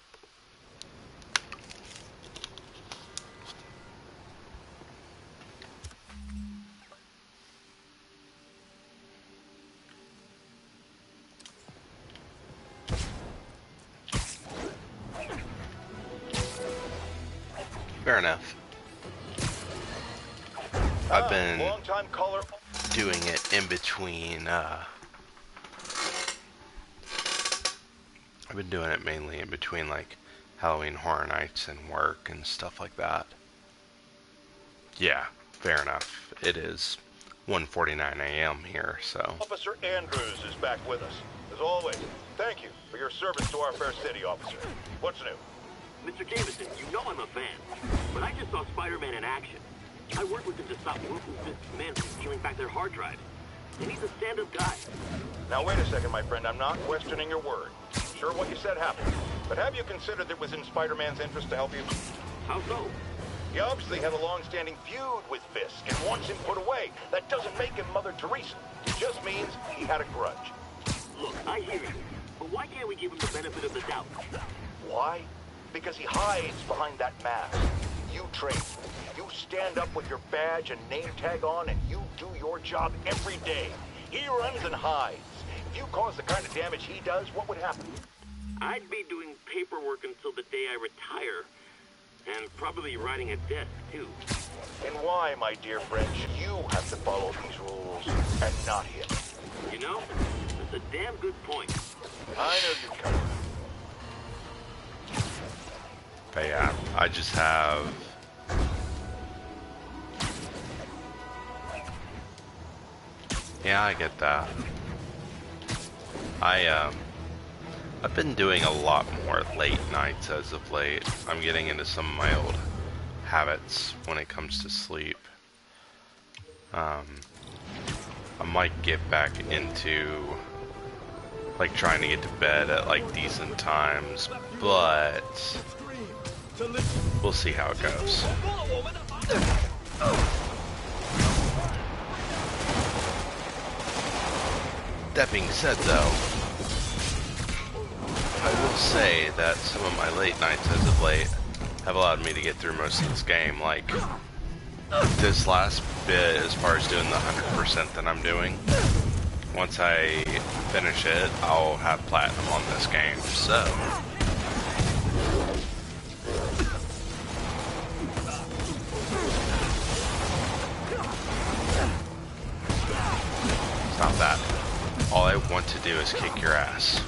Fair enough. I've been doing it in between, I've been doing it mainly in between, like, Halloween Horror Nights and work and stuff like that. Yeah, fair enough. It is 1:49 a.m. here, so. Officer Andrews is back with us. As always, thank you for your service to our fair city, officer. What's new? Mr. Jameson, you know I'm a fan, but I just saw Spider-Man in action. I worked with him to stop local businessmen from stealing back their hard drive. And he's a stand-up guy. Now wait a second, my friend. I'm not questioning your word. Sure, what you said happened. But have you considered that it was in Spider-Man's interest to help you? How so? He obviously had a long-standing feud with Fisk and wants him put away. That doesn't make him Mother Teresa. It just means he had a grudge. Look, I hear you. But why can't we give him the benefit of the doubt? Why? Because he hides behind that mask. You train. You stand up with your badge and name tag on, and you do your job every day. He runs and hides. If you cause the kind of damage he does, what would happen? I'd be doing paperwork until the day I retire. And probably riding a desk, too. And why, my dear friend, should you have to follow these rules and not him? You know, that's a damn good point. I know you'd come around. But yeah, I just have yeah, I get that. I've been doing a lot more late nights as of late. I'm getting into some of my old habits when it comes to sleep. I might get back into like trying to get to bed at like decent times, but we'll see how it goes. That being said though, I will say that some of my late nights as of late have allowed me to get through most of this game. Like, this last bit, as far as doing the 100% that I'm doing, once I finish it, I'll have platinum on this game, so... Stop that. All I want to do is kick your ass.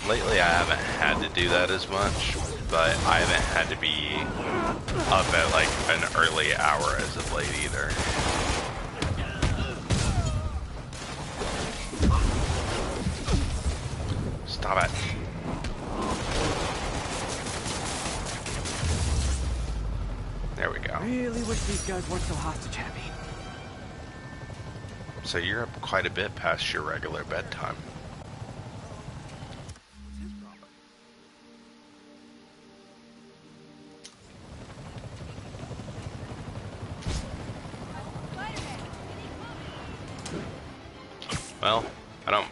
Lately I haven't had to do that as much, but I haven't had to be up at like an early hour as of late either. Stop it. There we go. Really wish these guys weren't so hostage heavy. So you're up quite a bit past your regular bedtime. Well, I don't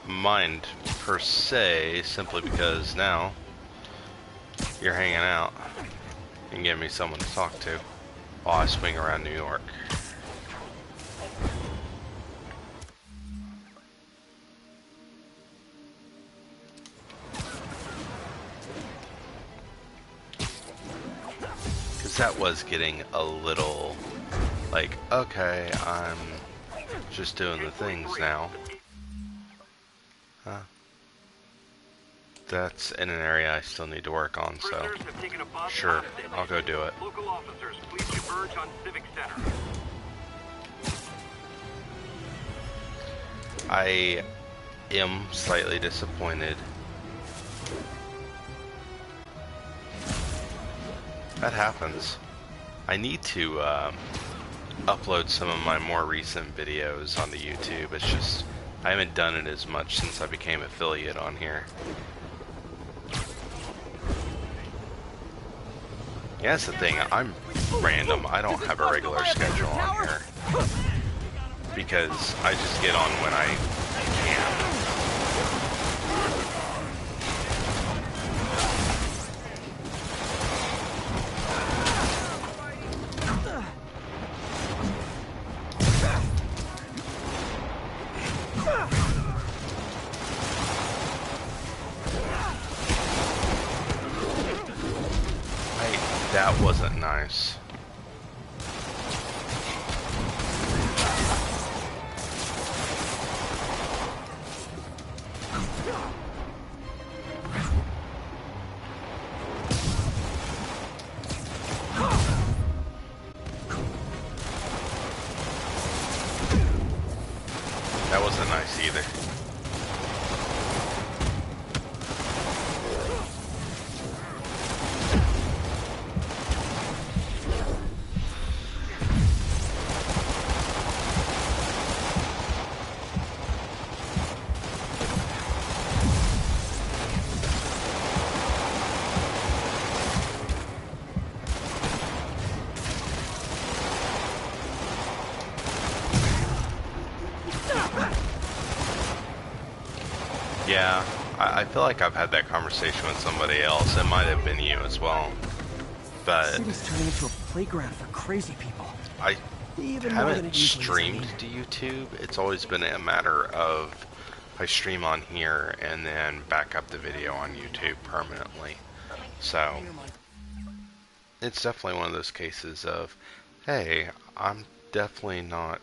mind per se, simply because now you're hanging out and giving me someone to talk to while I swing around New York. Because that was getting a little like, okay, I'm just doing the things now. Huh. That's in an area I still need to work on, so sure, I'll go do it. Local officers, please converge on Civic Center. I am slightly disappointed. That happens. I need to upload some of my more recent videos onto YouTube. It's just, I haven't done it as much since I became affiliate on here. Yeah, that's the thing. I'm random. I don't have a regular schedule on here. Because I just get on when I can. That wasn't nice. That wasn't nice either. Yeah, I feel like I've had that conversation with somebody else. It might have been you as well. But The city's turning into a playground for crazy people. I Even more than haven't it usually is, I streamed mean. to YouTube. It's always been a matter of I stream on here and then back up the video on YouTube permanently. So it's definitely one of those cases of, hey, I'm definitely not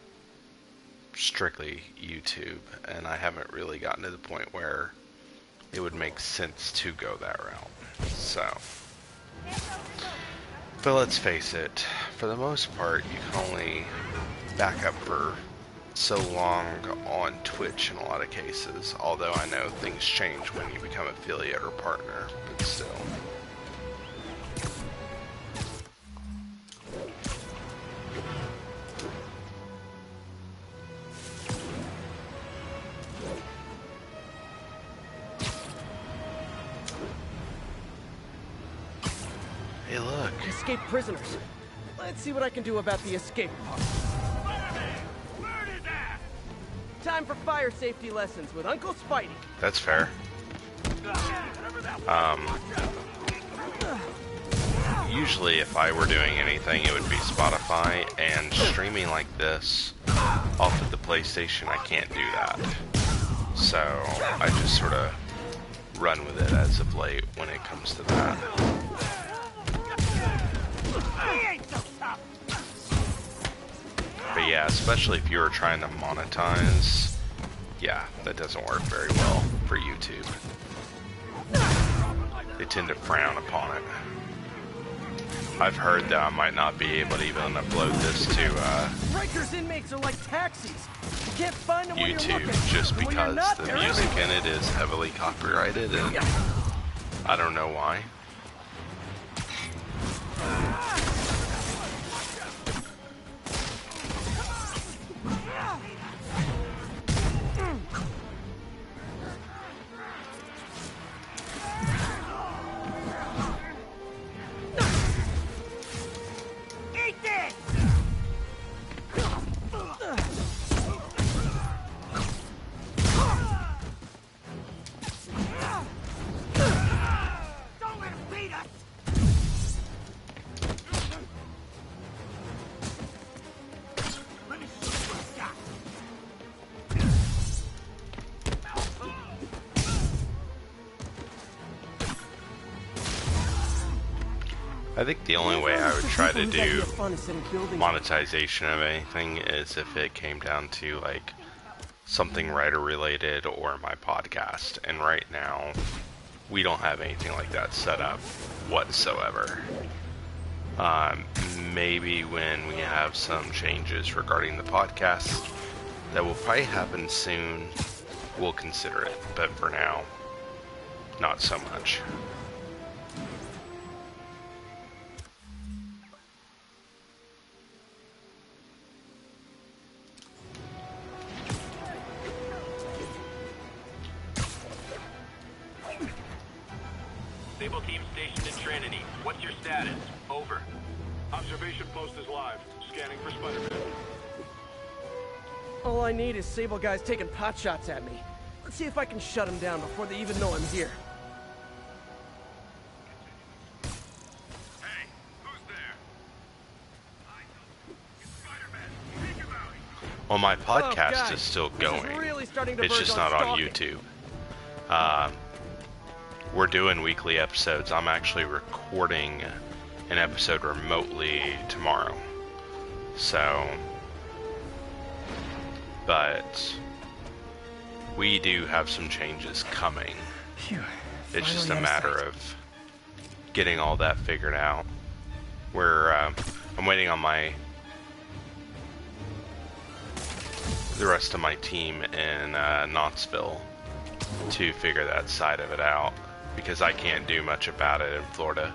strictly YouTube, and I haven't really gotten to the point where it would make sense to go that route. So, but let's face it, for the most part, you can only back up for so long on Twitch in a lot of cases, although I know things change when you become affiliate or partner, but still. Hey, look. Escaped prisoners. Let's see what I can do about the escape part. Time for fire safety lessons with Uncle Spidey. That's fair. Usually if I were doing anything, it would be Spotify, and streaming like this off of the PlayStation, I can't do that. So I just sort of run with it as of late when it comes to that. But yeah, especially if you were trying to monetize, yeah, that doesn't work very well for YouTube. They tend to frown upon it. I've heard that I might not be able to even upload this to Rikers inmates are like taxis. You can't find them when you're YouTube looking. just And when you're because not, the they're music in everywhere. it is heavily copyrighted, and I don't know why. Eat this! Don't let him beat us! Let me see what you got. I think the only way I would try to do monetization. monetization of anything is if it came down to like something writer related or my podcast, and right now we don't have anything like that set up whatsoever. Maybe when we have some changes regarding the podcast that will probably happen soon, we'll consider it, but for now, not so much. Sable team stationed in Trinity. What's your status? Over. Observation post is live. Scanning for Spider-Man. All I need is Sable guys taking pot shots at me. Let's see if I can shut them down before they even know I'm here. Hey, who's there? Spider-Man, think about it. Well, my podcast guys, is still this is going. really starting to It's verge just on not on stalking. YouTube. We're doing weekly episodes. I'm actually recording an episode remotely tomorrow. So, but we do have some changes coming. Phew, It's just a finally out of matter sight. of getting all that figured out. I'm waiting on the rest of my team in Knoxville to figure that side of it out, because I can't do much about it in Florida.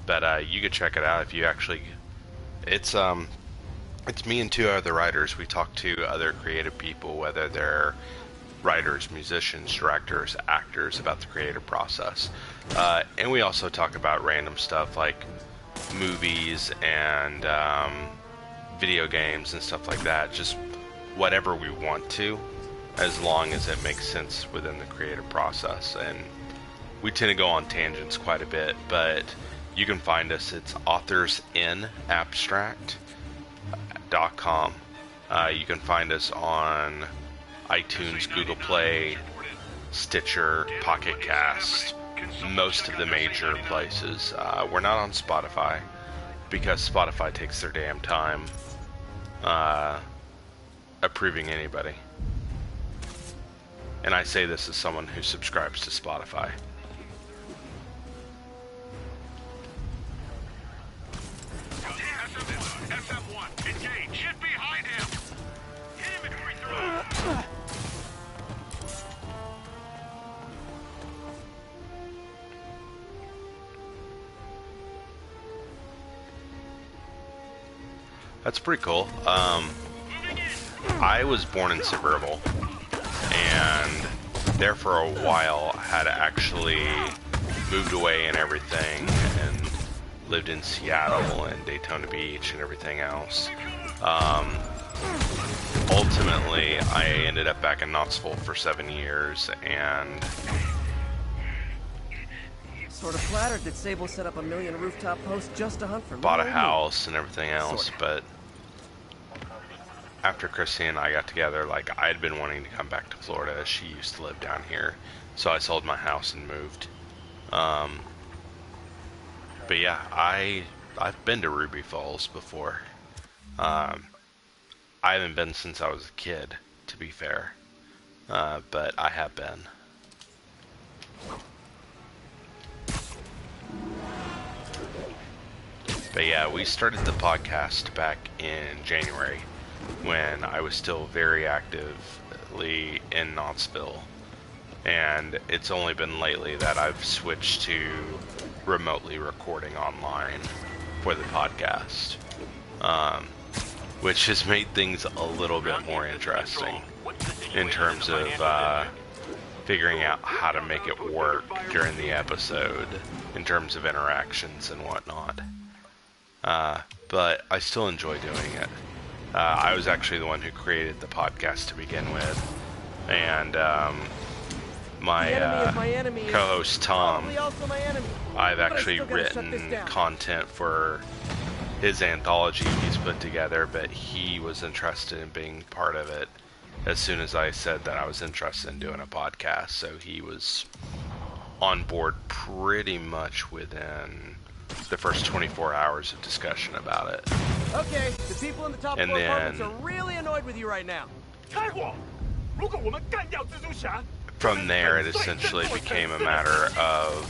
But you could check it out if you actually. It's me and two other writers. We talk to other creative people, whether they're writers, musicians, directors, actors, about the creative process. And we also talk about random stuff like movies and video games and stuff like that. Just whatever we want to, as long as it makes sense within the creative process. And we tend to go on tangents quite a bit, but you can find us. It's authorsinabstract.com. You can find us on iTunes, Google Play, Stitcher, Pocket Cast, most of the major places. We're not on Spotify because Spotify takes their damn time approving anybody. And I say this as someone who subscribes to Spotify. SM1, engage. Get behind him. Hit him before he throws. That's pretty cool. I was born in Sevierville, and there for a while had actually moved away and everything, and lived in Seattle and Daytona Beach and everything else. Ultimately, I ended up back in Knoxville for 7 years, and Sort of flattered that Sable set up a million rooftop posts just to hunt for bought a me. house and everything else, but after Christy and I got together, like, I had been wanting to come back to Florida. She used to live down here, so I sold my house and moved. But yeah, I've been to Ruby Falls before. I haven't been since I was a kid, to be fair, but I have been. But yeah, we started the podcast back in January when I was still very actively in Knoxville. And it's only been lately that I've switched to remotely recording online for the podcast, which has made things a little bit more interesting in terms of figuring out how to make it work during the episode in terms of interactions and whatnot. But I still enjoy doing it. I was actually the one who created the podcast to begin with, and my co-host Tom, I've actually written content for his anthology he's put together, but he was interested in being part of it as soon as I said that I was interested in doing a podcast, so he was on board pretty much within the first 24 hours of discussion about it. Okay, the people in the top floor apartments are really annoyed with you right now. From there, it essentially became a matter of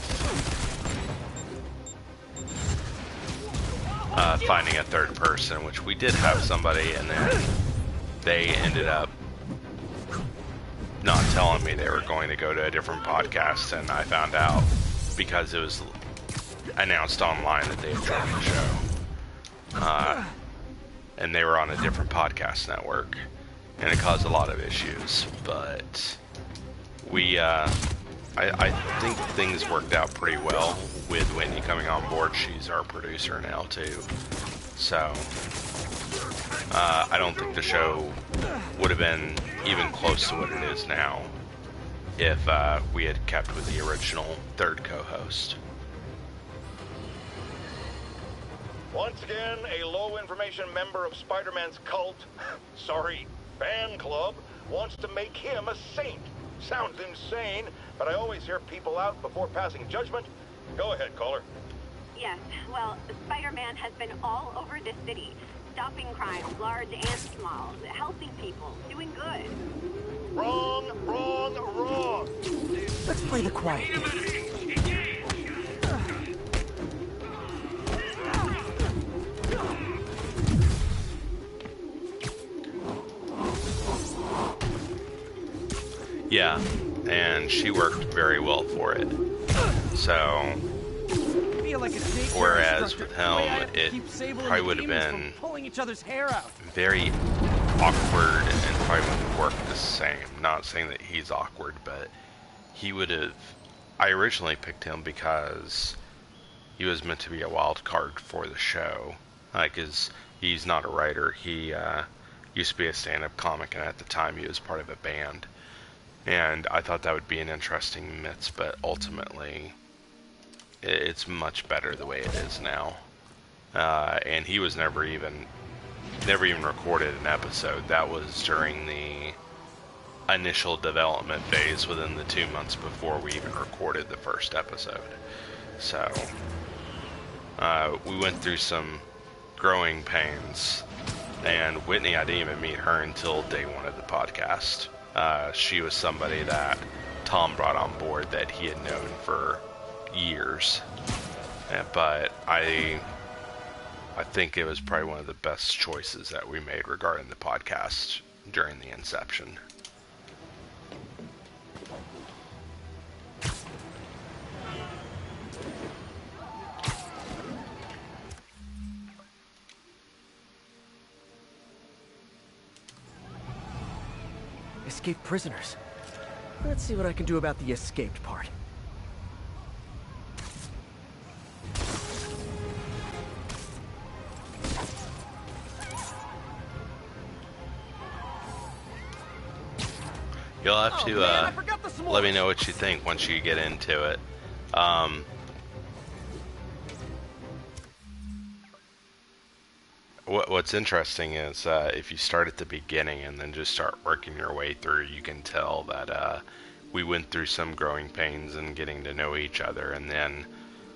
finding a third person, which we did have somebody, and then they ended up not telling me they were going to go to a different podcast, and I found out because it was announced online that they had joined the show. And they were on a different podcast network, and it caused a lot of issues, but we, I think things worked out pretty well with Whitney coming on board. She's our producer now, too. So, I don't think the show would have been even close to what it is now if we had kept with the original third co-host. Once again, a low-information member of Spider-Man's cult, fan club, wants to make him a saint. Sounds insane, but I always hear people out before passing judgment. Go ahead, caller. Yes, well, Spider-Man has been all over this city, stopping crime, large and small, helping people, doing good. Wrong. Let's play the quiet game. Yeah, and she worked very well for it. So, whereas with him, it probably would have been very awkward and probably wouldn't work the same. Not saying that he's awkward, but he would have... I originally picked him because he was meant to be a wild card for the show. Because he's not a writer. He used to be a stand-up comic, and at the time he was part of a band. And I thought that would be an interesting mix, but ultimately, it's much better the way it is now. And he was never even recorded an episode. That was during the initial development phase within the 2 months before we even recorded the first episode. So, we went through some growing pains And Whitney, I didn't even meet her until day one of the podcast. She was somebody that Tom brought on board that he had known for years. But I think it was probably one of the best choices that we made regarding the podcast during the inception. Escaped prisoners. Let's see what I can do about the escaped part. You'll have to man, I forgot the let me s'mores. know what you think once you get into it. What's interesting is if you start at the beginning and then just start working your way through, you can tell that we went through some growing pains and getting to know each other, and then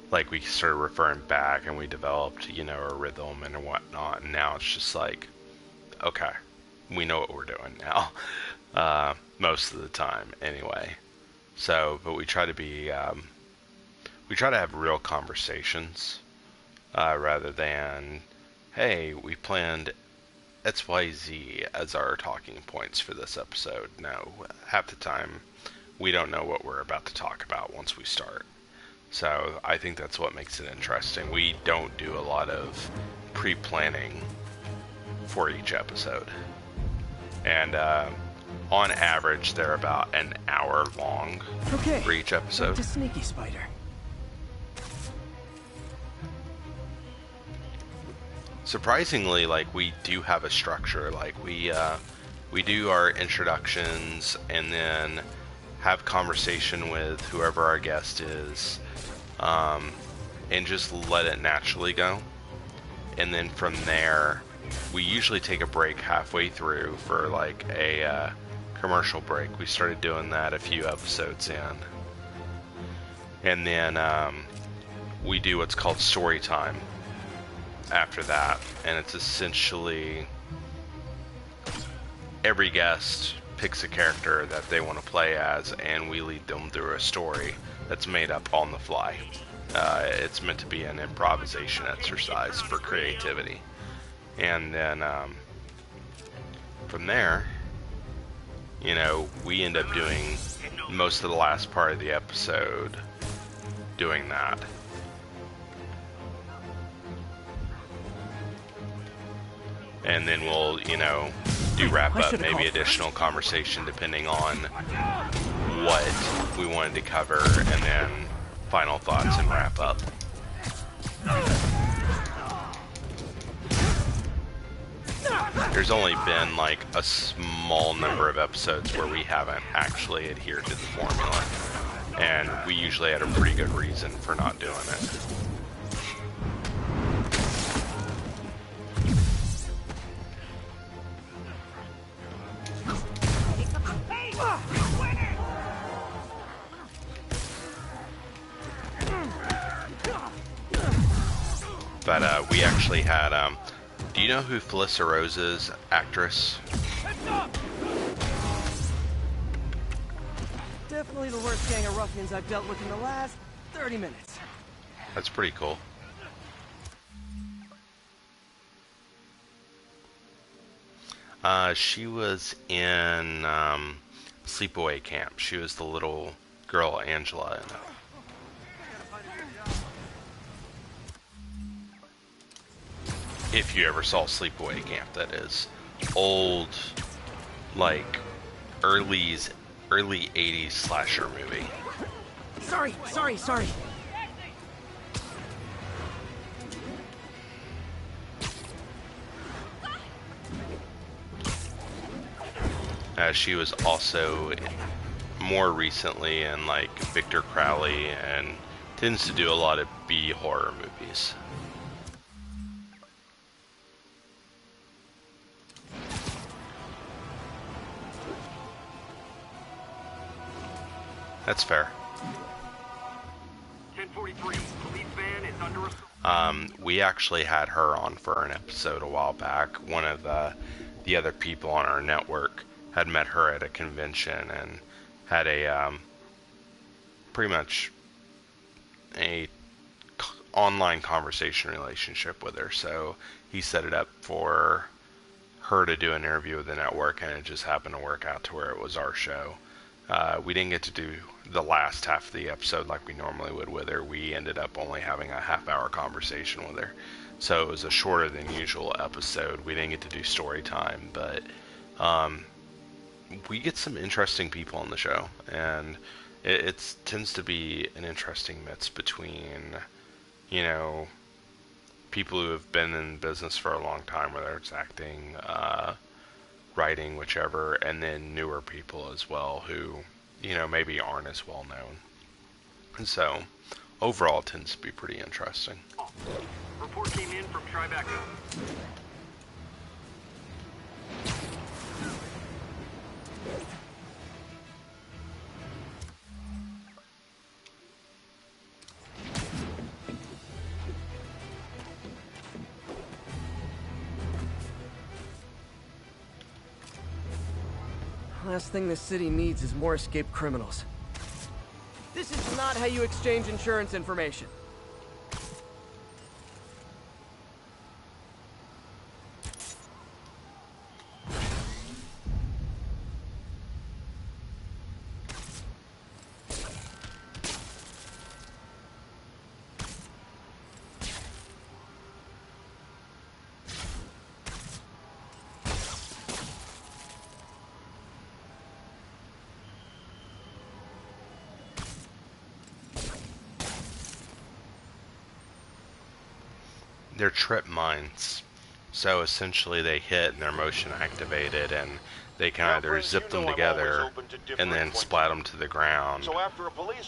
like we started referring back and we developed, you know, a rhythm and whatnot, and now it's just like, okay, we know what we're doing now, most of the time anyway. So, but we try to be, we try to have real conversations rather than, hey, we planned XYZ as our talking points for this episode. No, half the time we don't know what we're about to talk about once we start. So I think that's what makes it interesting. We don't do a lot of pre-planning for each episode. And on average, they're about an hour long for each episode. Back to Sneaky Spider. Surprisingly, like, we do have a structure. Like, we do our introductions and then have conversation with whoever our guest is, and just let it naturally go. And then from there, we usually take a break halfway through for like a commercial break. We started doing that a few episodes in. And then we do what's called story time after that, and it's essentially every guest picks a character that they want to play as, and we lead them through a story that's made up on the fly. It's meant to be an improvisation exercise for creativity. And then from there, you know, we end up doing most of the last part of the episode doing that. And then we'll, you know, do wrap up, maybe additional conversation depending on what we wanted to cover, and then final thoughts and wrap up. There's only been like a small number of episodes where we haven't actually adhered to the formula, and we usually had a pretty good reason for not doing it. But we actually had, do you know who Felissa Rose is, actress? Definitely the worst gang of ruffians I've dealt with in the last 30 minutes. That's pretty cool. She was in Sleepaway Camp. She was the little girl, Angela, in it. If you ever saw Sleepaway Camp, that is. Old, like, early 80s slasher movie. Sorry. She was also more recently in, like, Victor Crowley, and tends to do a lot of B horror movies. That's fair. 1043. Police van is under assault. We actually had her on for an episode a while back. One of the other people on our network had met her at a convention and had a pretty much a online conversation relationship with her. So he set it up for her to do an interview with the network, and it just happened to work out to where it was our show. We didn't get to do the last half of the episode like we normally would with her. We ended up only having a half-hour conversation with her. So it was a shorter than usual episode. We didn't get to do story time, but we get some interesting people on the show, and it tends to be an interesting mix between, you know, people who have been in business for a long time, whether it's acting, writing, whichever, and then newer people as well who, you know, maybe aren't as well known. And so, overall, it tends to be pretty interesting. Report came in from Tribeca. Last thing this city needs is more escaped criminals. This is not how you exchange insurance information. They're trip mines. So essentially they hit and they're motion activated, and they can either zip them together and then splat them to the ground,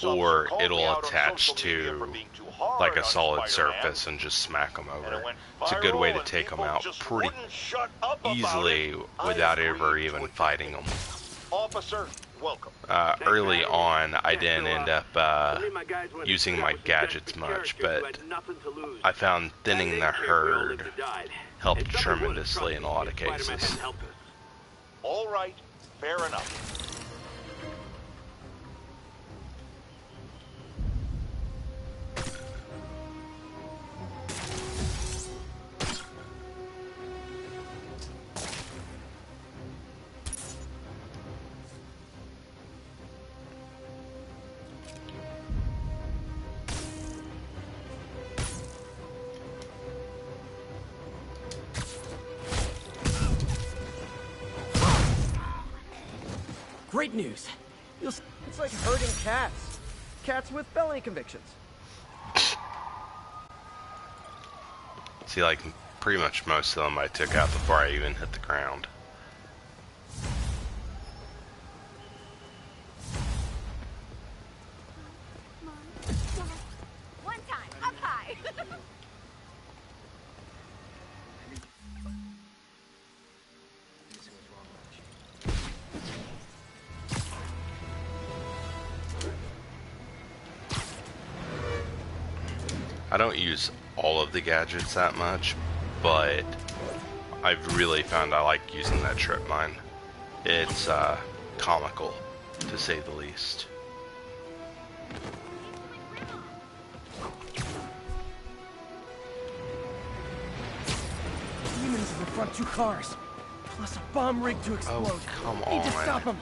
or it'll attach to like a solid surface and just smack them over. It's a good way to take them out pretty easily without ever even fighting them. Officer, welcome. Early on, I didn't end up using my gadgets much, but I found thinning the herd helped tremendously in a lot of cases. All right, fair enough. Great news. It's like herding cats. Cats with felony convictions. See, like, pretty much most of them I took out before I even hit the ground. One time, up high. I don't use all of the gadgets that much, but I've really found I like using that trip mine. It's comical, to say the least. Demons in the front two cars, plus a bomb rig to explode. Oh, come Need to on. stop them.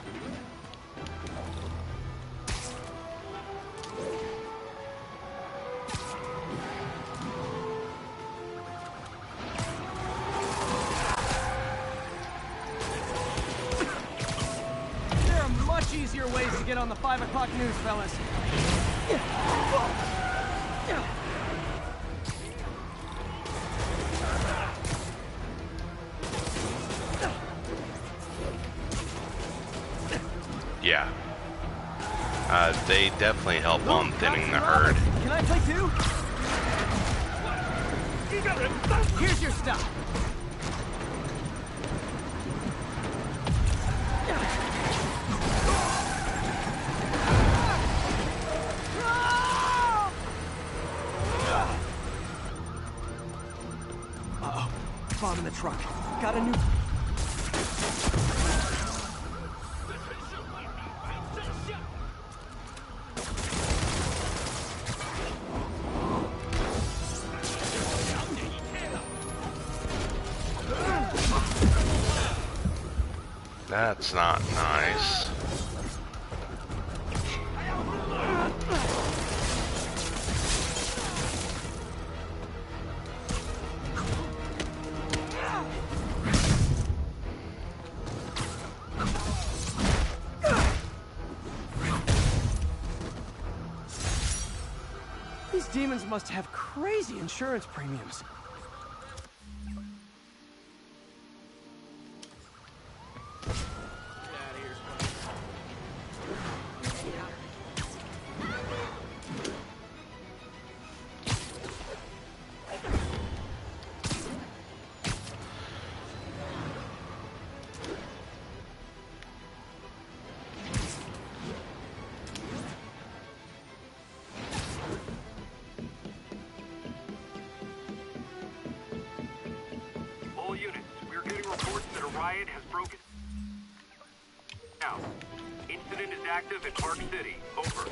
There are much easier ways to get on the 5 o'clock news, fellas. Yeah. They definitely help on thinning the herd. Can I play too? Here's your stuff. bomb in the truck. Got a new... That's not nice. These demons must have crazy insurance premiums. All units, we are getting reports that a riot has broken out. Incident is active in Park City. Over.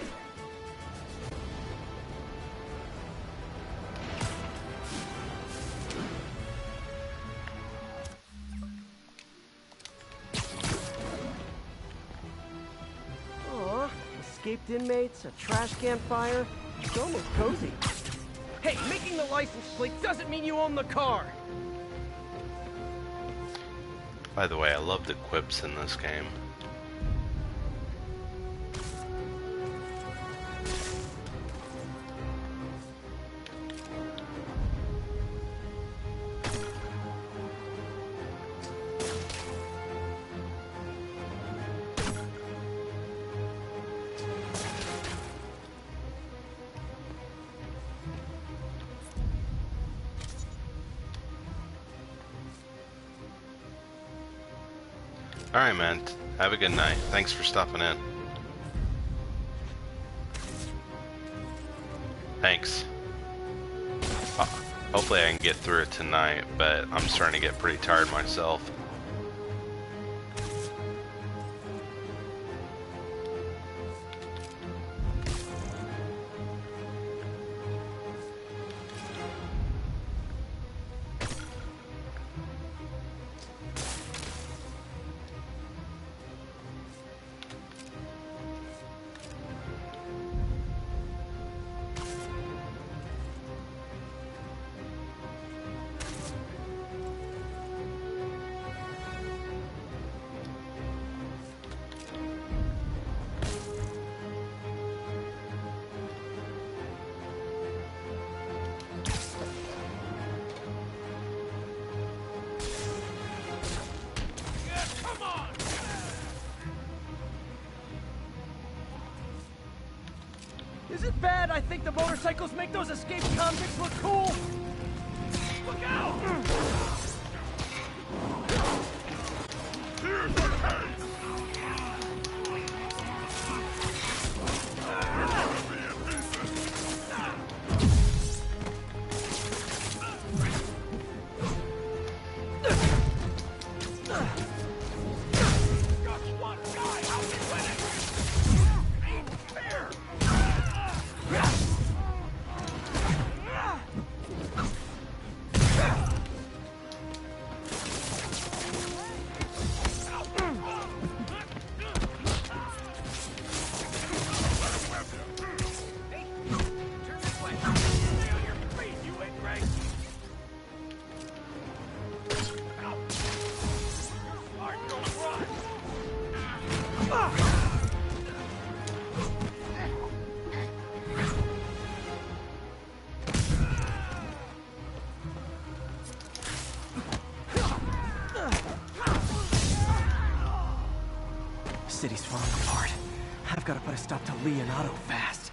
Aw, escaped inmates, a trash can fire. It's almost cozy. Hey, making the license plate doesn't mean you own the car. By the way, I love the quips in this game. Alright, man. Have a good night. Thanks for stopping in. Thanks. Hopefully I can get through it tonight, but I'm starting to get pretty tired myself. Is it bad I think the motorcycles make those escaped convicts look cool? Look out! Here's the case! City's falling apart. I've got to put a stop to Lee and Otto fast.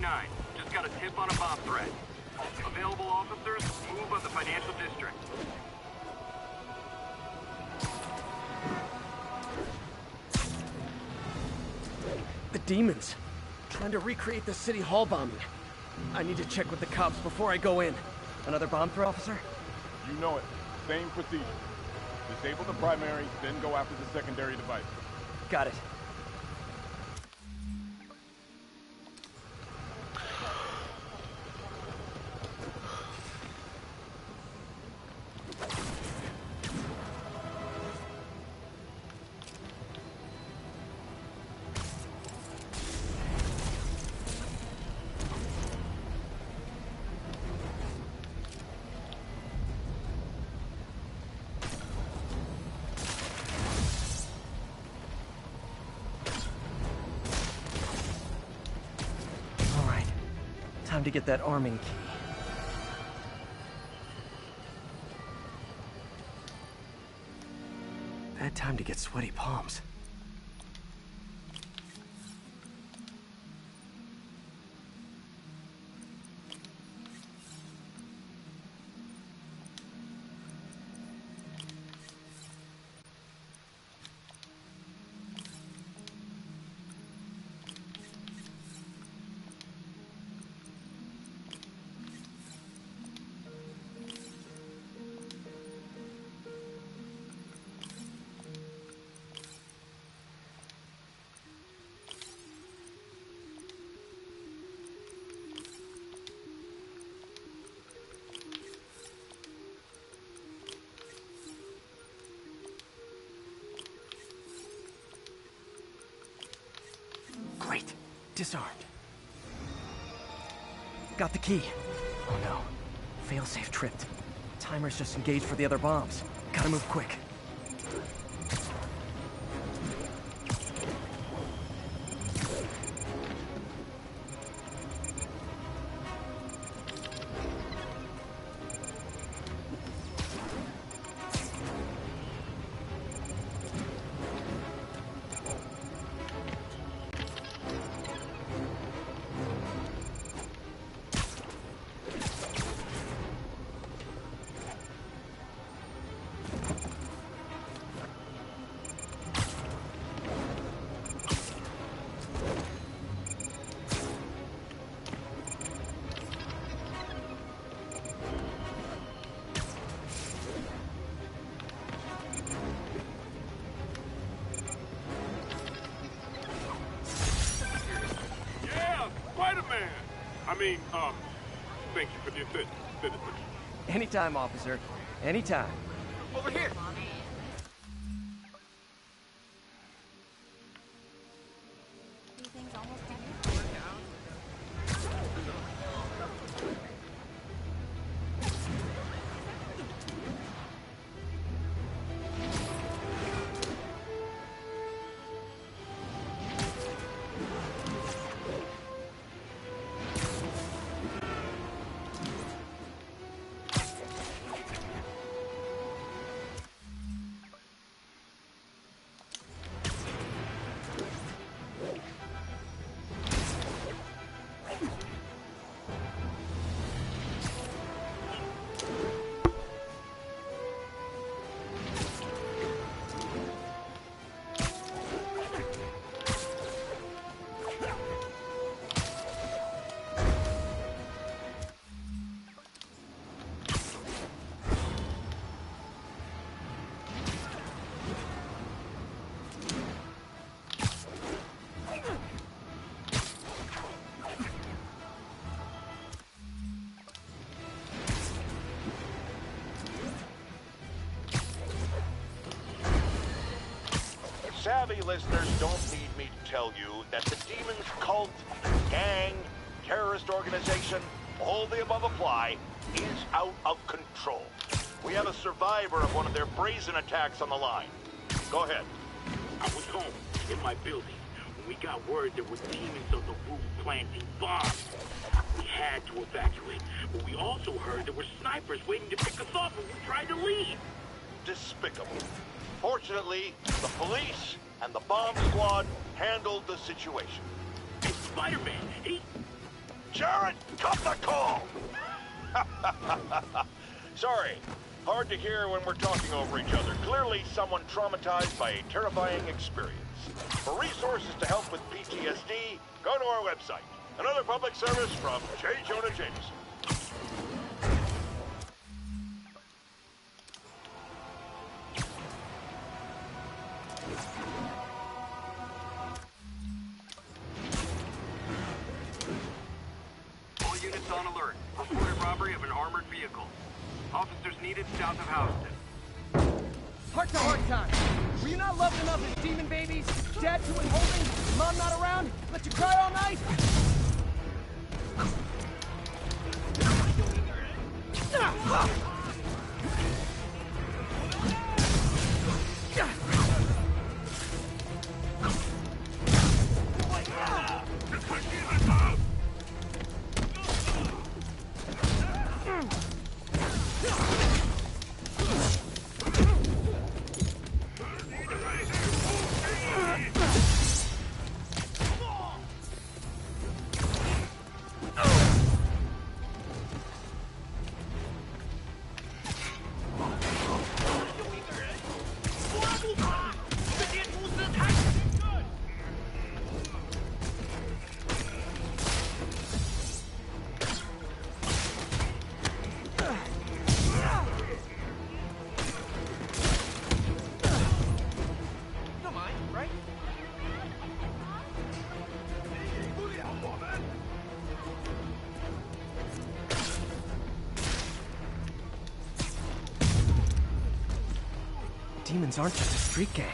39. Just got a tip on a bomb threat. Available officers, move on the financial district. The demons. Trying to recreate the city hall bombing. I need to check with the cops before I go in. Another bomb threat, officer? You know it. Same procedure. Disable the primary, then go after the secondary device. Got it. Time to get that arming key. Bad time to get sweaty palms. Great. Disarmed. Got the key. Oh no. Failsafe tripped. Timer's just engaged for the other bombs. Gotta move quick. Thank you for the assistance. Anytime, officer. Anytime. Over here! Savvy listeners don't need me to tell you that the Demon's cult, gang, terrorist organization, all the above apply, is out of control. We have a survivor of one of their brazen attacks on the line. Go ahead. I was home, in my building, when we got word there were demons on the roof planting bombs. We had to evacuate, but we also heard there were snipers waiting to pick us off when we tried to leave. Despicable. Fortunately, the police and the bomb squad handled the situation. And Spider-Man, Jared, cut the call! Sorry. Hard to hear when we're talking over each other. Clearly someone traumatized by a terrifying experience. For resources to help with PTSD, go to our website. Another public service from J. Jonah Jameson. All units on alert. Reported robbery of an armored vehicle. Officers needed south of Houston. Heart-to-heart time. Were you not loved enough as demon babies? Dad too withholding? Mom not around? Let you cry all night? Demons aren't just a street gang.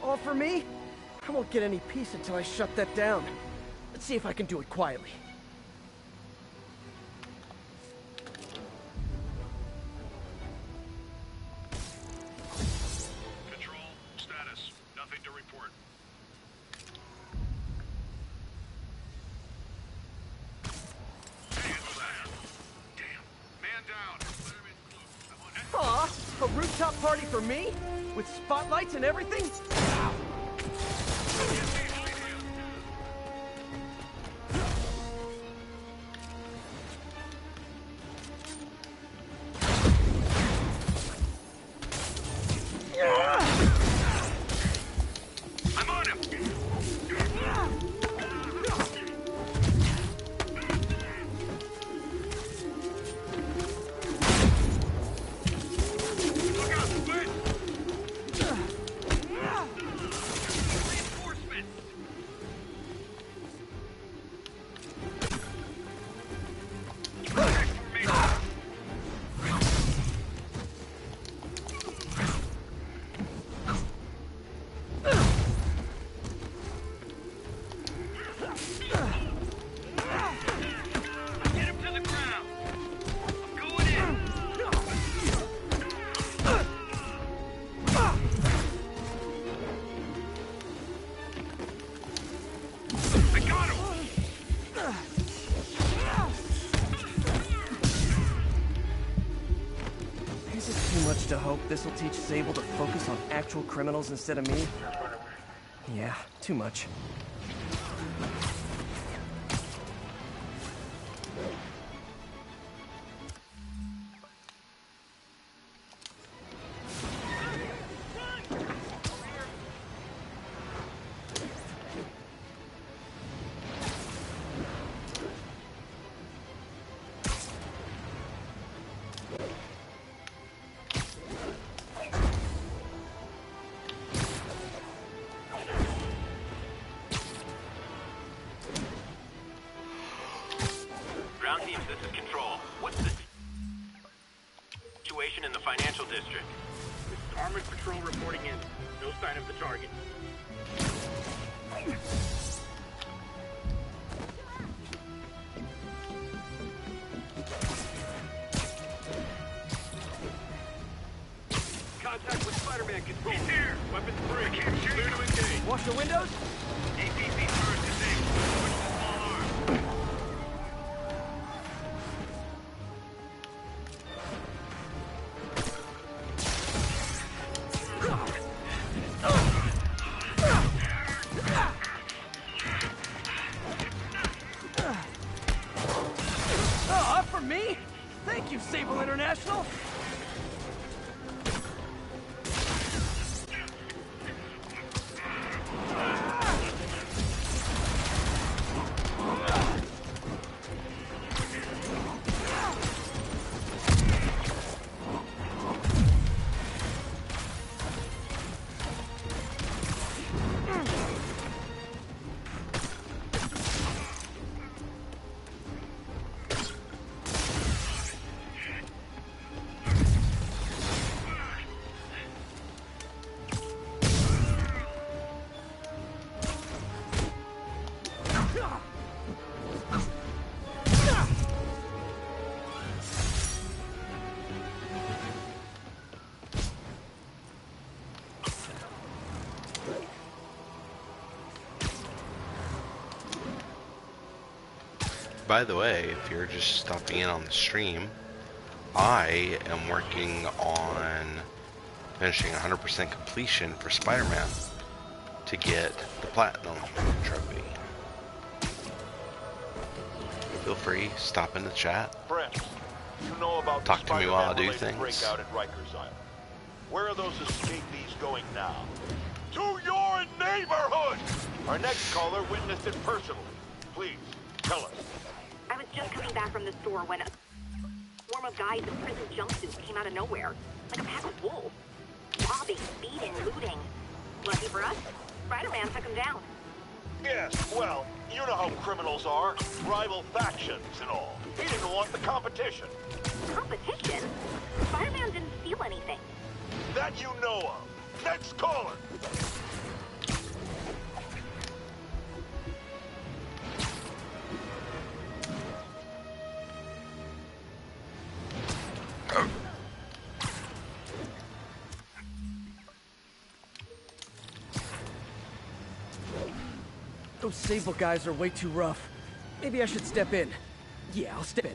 All for me? I won't get any peace until I shut that down. Let's see if I can do it quietly. Control, status. Nothing to report. Cancel that. Damn. Man down. Aw, a rooftop party for me? With spotlights and everything? Wow. I'm on him! Look out, Squid! Reinforcements! Get him to the ground! I'm going in! I got him! Is it too much to hope this'll teach Sable to focus on actual criminals instead of me? Yeah, too much. District. This is Armored Patrol reporting in. No sign of the target. Contact with Spider-Man control. He's here. Weapons free. I can't shoot. Clear to engage. Wash the windows? APC first disabled. Push the small arm. Oh, for me? Thank you, Sable International. By the way, if you're just stopping in on the stream, I am working on finishing 100% completion for Spider-Man to get the Platinum Trophy. Feel free, stop in the chat. Friends, you know about Talk the to me while I do Spider-Man-related things. breakout at Rikers Island. Where are those escapees going now? To your neighborhood! Our next caller witnessed it personally. Please, tell us. I was just coming back from the store when a swarm of guys in prison jumpsuits came out of nowhere, like a pack of wolves. Robbing, beating, looting. Lucky for us, Spider-Man took them down. Yes, well, you know how criminals are. Rival factions and all. He didn't want the competition. Competition? Spider-Man didn't steal anything. That you know of. Next caller. Those Sable guys are way too rough. Maybe I should step in. Yeah, I'll step in.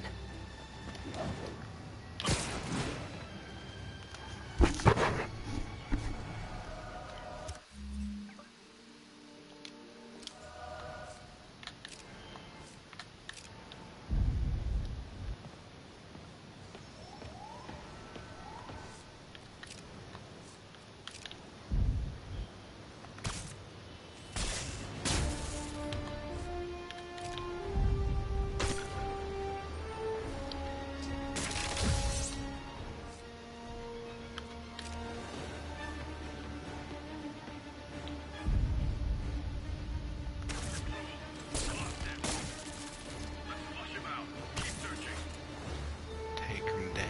Take him down.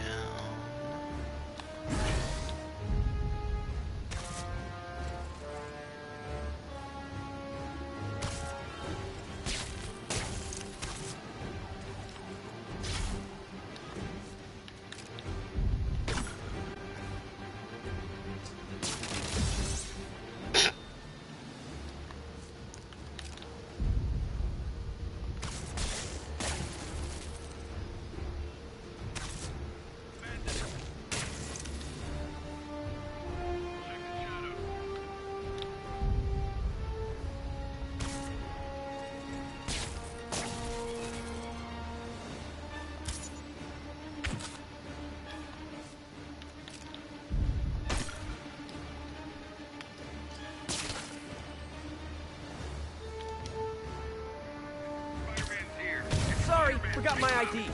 Sorry, forgot my ID.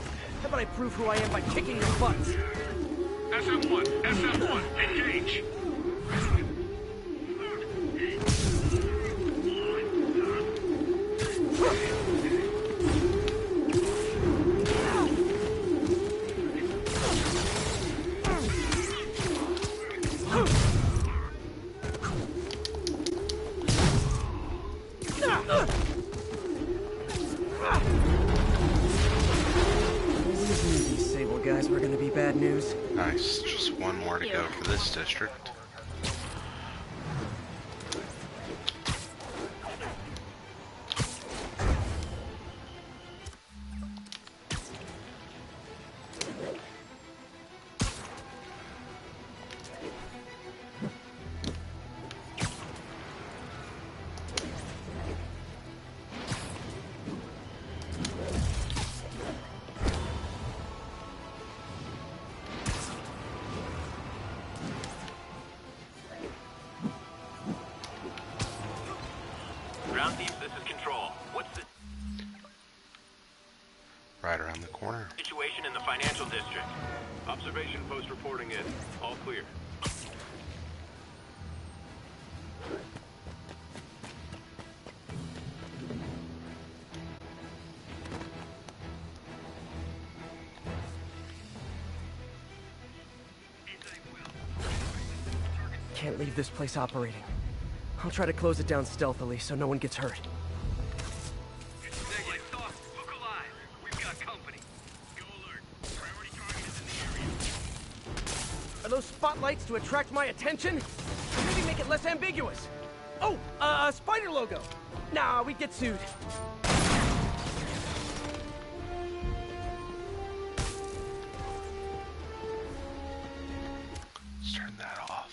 How about I prove who I am by kicking your butts? SM1, SM1, engage. These Sable guys were gonna be bad news. Nice. Just one more to go for this district. Ground Thief, this is Control. What's the Right around the corner. situation in the financial district? Observation post reporting in. All clear. Can't leave this place operating. I'll try to close it down stealthily so no one gets hurt. Negative. Look alive. We've got company. Go alert. Priority target is in the area. Are those spotlights to attract my attention? Or maybe make it less ambiguous? Oh, a spider logo. Nah, we'd get sued. Let's turn that off.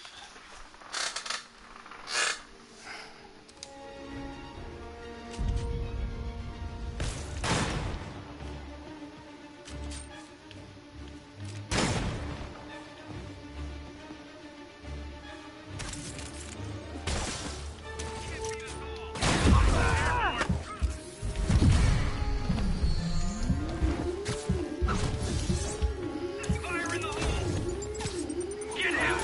Fire in the hole. Get out.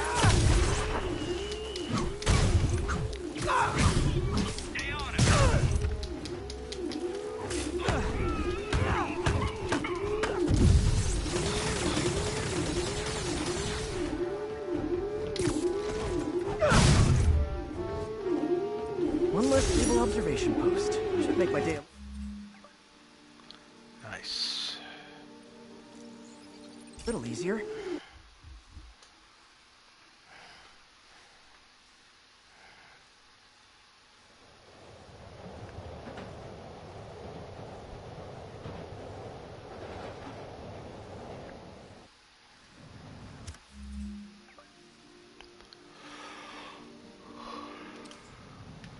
Stay on it. One less stable observation post. Should make my day. Nice. A little easier.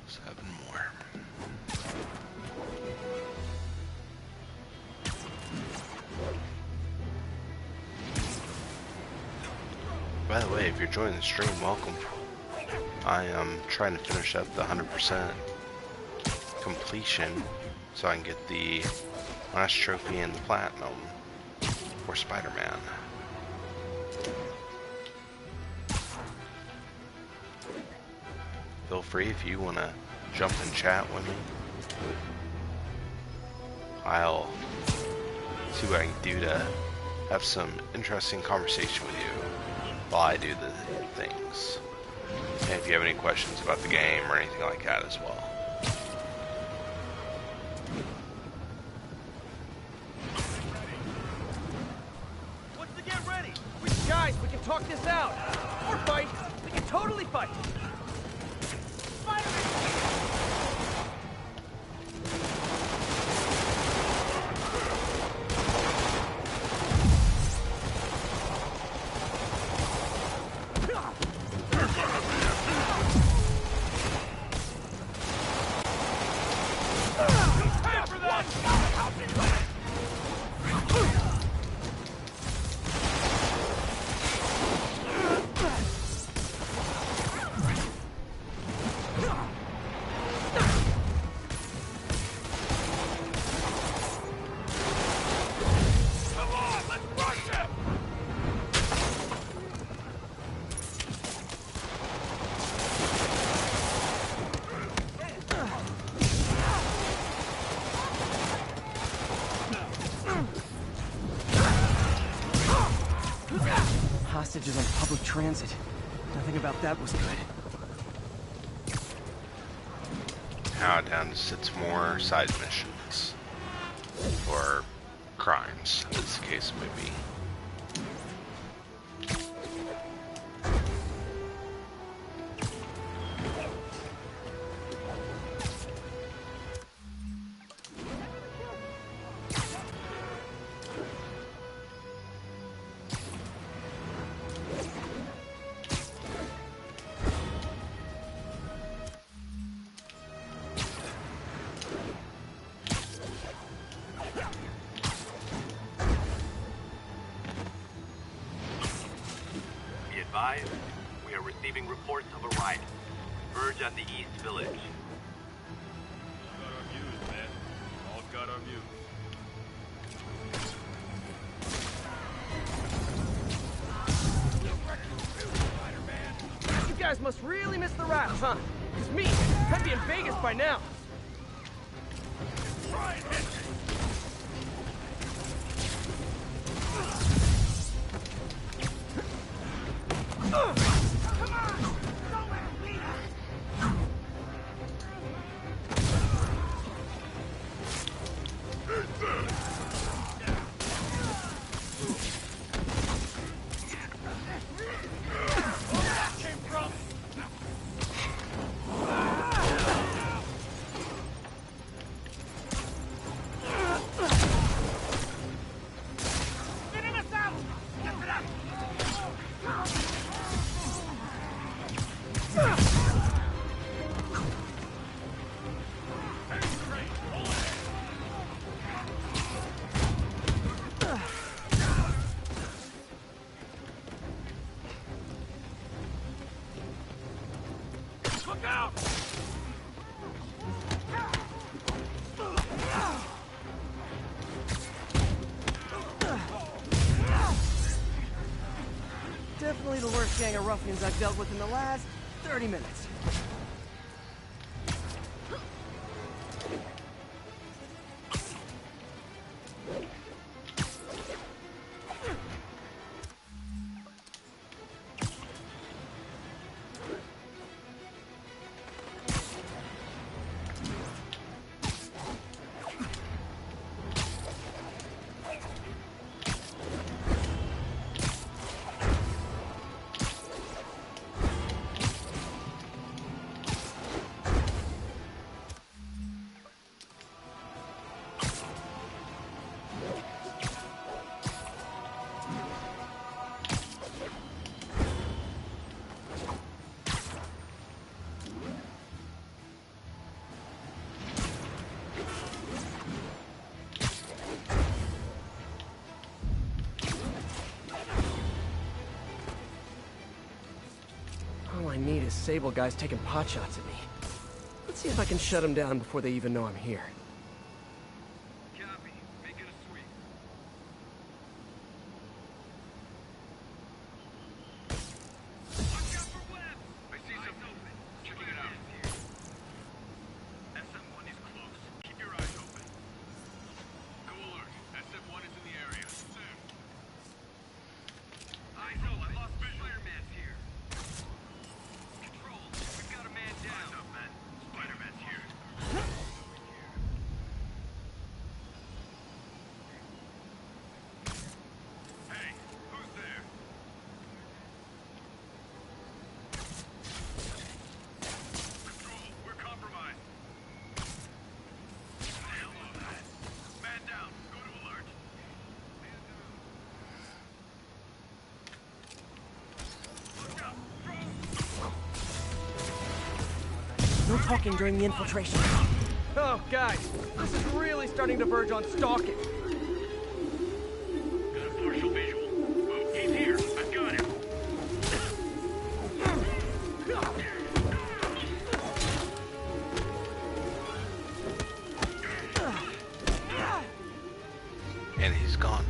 Seven more. By the way, if you're joining the stream, welcome. I am trying to finish up the 100% completion so I can get the last trophy and the platinum for Spider-Man. Feel free if you want to jump and chat with me. I'll see what I can do to have some interesting conversation with you while I do the things. And if you have any questions about the game or anything like that as well. What's the get ready? Guys, we can talk this out. Or fight. We can totally fight. Hostages on public transit. Nothing about that was good. Now down to 6 more side missions. Or crimes, as the case may be. Be advised, we are receiving reports of a riot. Converge at the East Village. Got our views, man. All got our views. You guys must really miss the rattles, huh? 'Cause me, I'd be in Vegas by now. Try and hit me. Look out! Definitely the worst gang of ruffians I've dealt with in the last 30 minutes. All I need is Sable guys taking potshots at me. Let's see if I can shut them down before they even know I'm here. Copy. Making a sweep. Watch out for webs! I see something. Checking it out. SM-1 is close. Keep your eyes open. Go alert. SM-1 is in the area. Eyes open. I lost Spider-Man's here. Control. We've got a man down. Eyes up, man. Spider-Man's here. Hey, who's there? Control, we're compromised. Hell no, man. Man down. Go to alert. Look out. No talking during the infiltration. Oh, guys, this is really starting to verge on stalking. Got a partial visual. Oh, he's here. I've got him. And he's gone.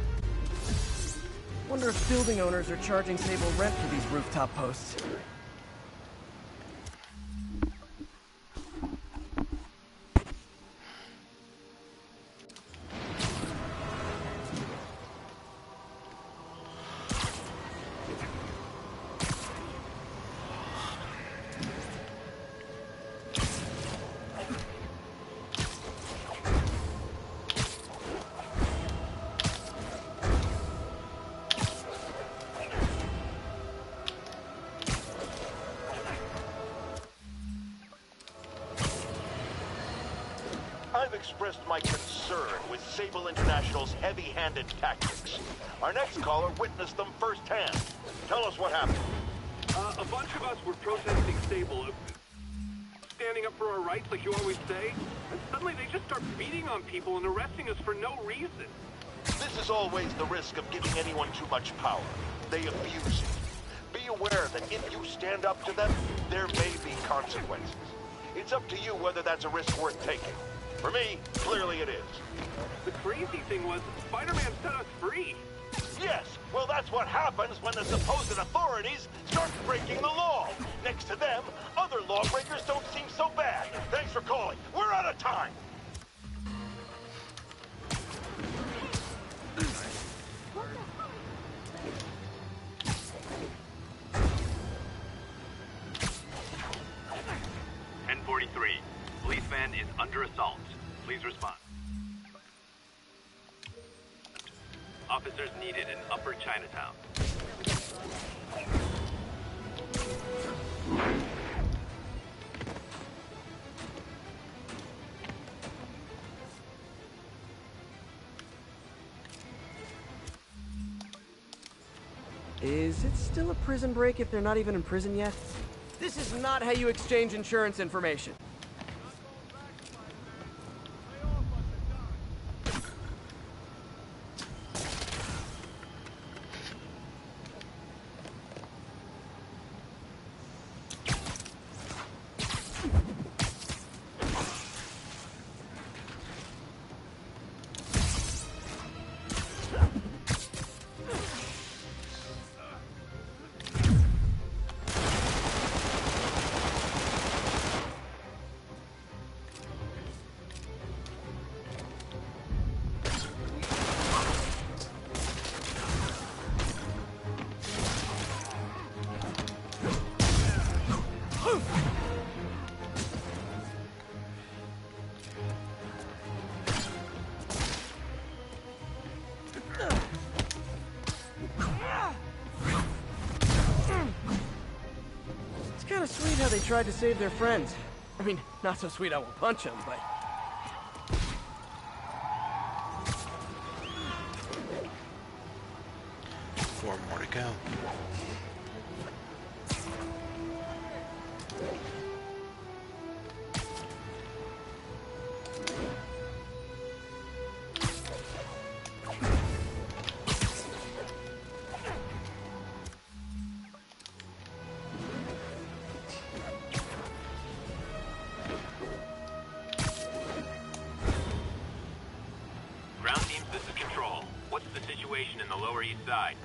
Wonder if building owners are charging Sable rent for these rooftop posts. I've expressed my concern with Sable International's heavy-handed tactics. Our next caller witnessed them firsthand. Tell us what happened. A bunch of us were protesting Sable, standing up for our rights like you always say, and suddenly they just start beating on people and arresting us for no reason. This is always the risk of giving anyone too much power. They abuse it. Be aware that if you stand up to them, there may be consequences. It's up to you whether that's a risk worth taking. For me, clearly it is. The crazy thing was, Spider-Man set us free. Yes, well that's what happens when the supposed authorities start breaking the law. Next to them, other lawbreakers don't seem so bad. Thanks for calling. We're out of time. Police van is under assault. Please respond. Officers needed in Upper Chinatown. Is it still a prison break if they're not even in prison yet? This is not how you exchange insurance information. Sweet how they tried to save their friends. I mean, not so sweet I won't punch them, but... Four more to go.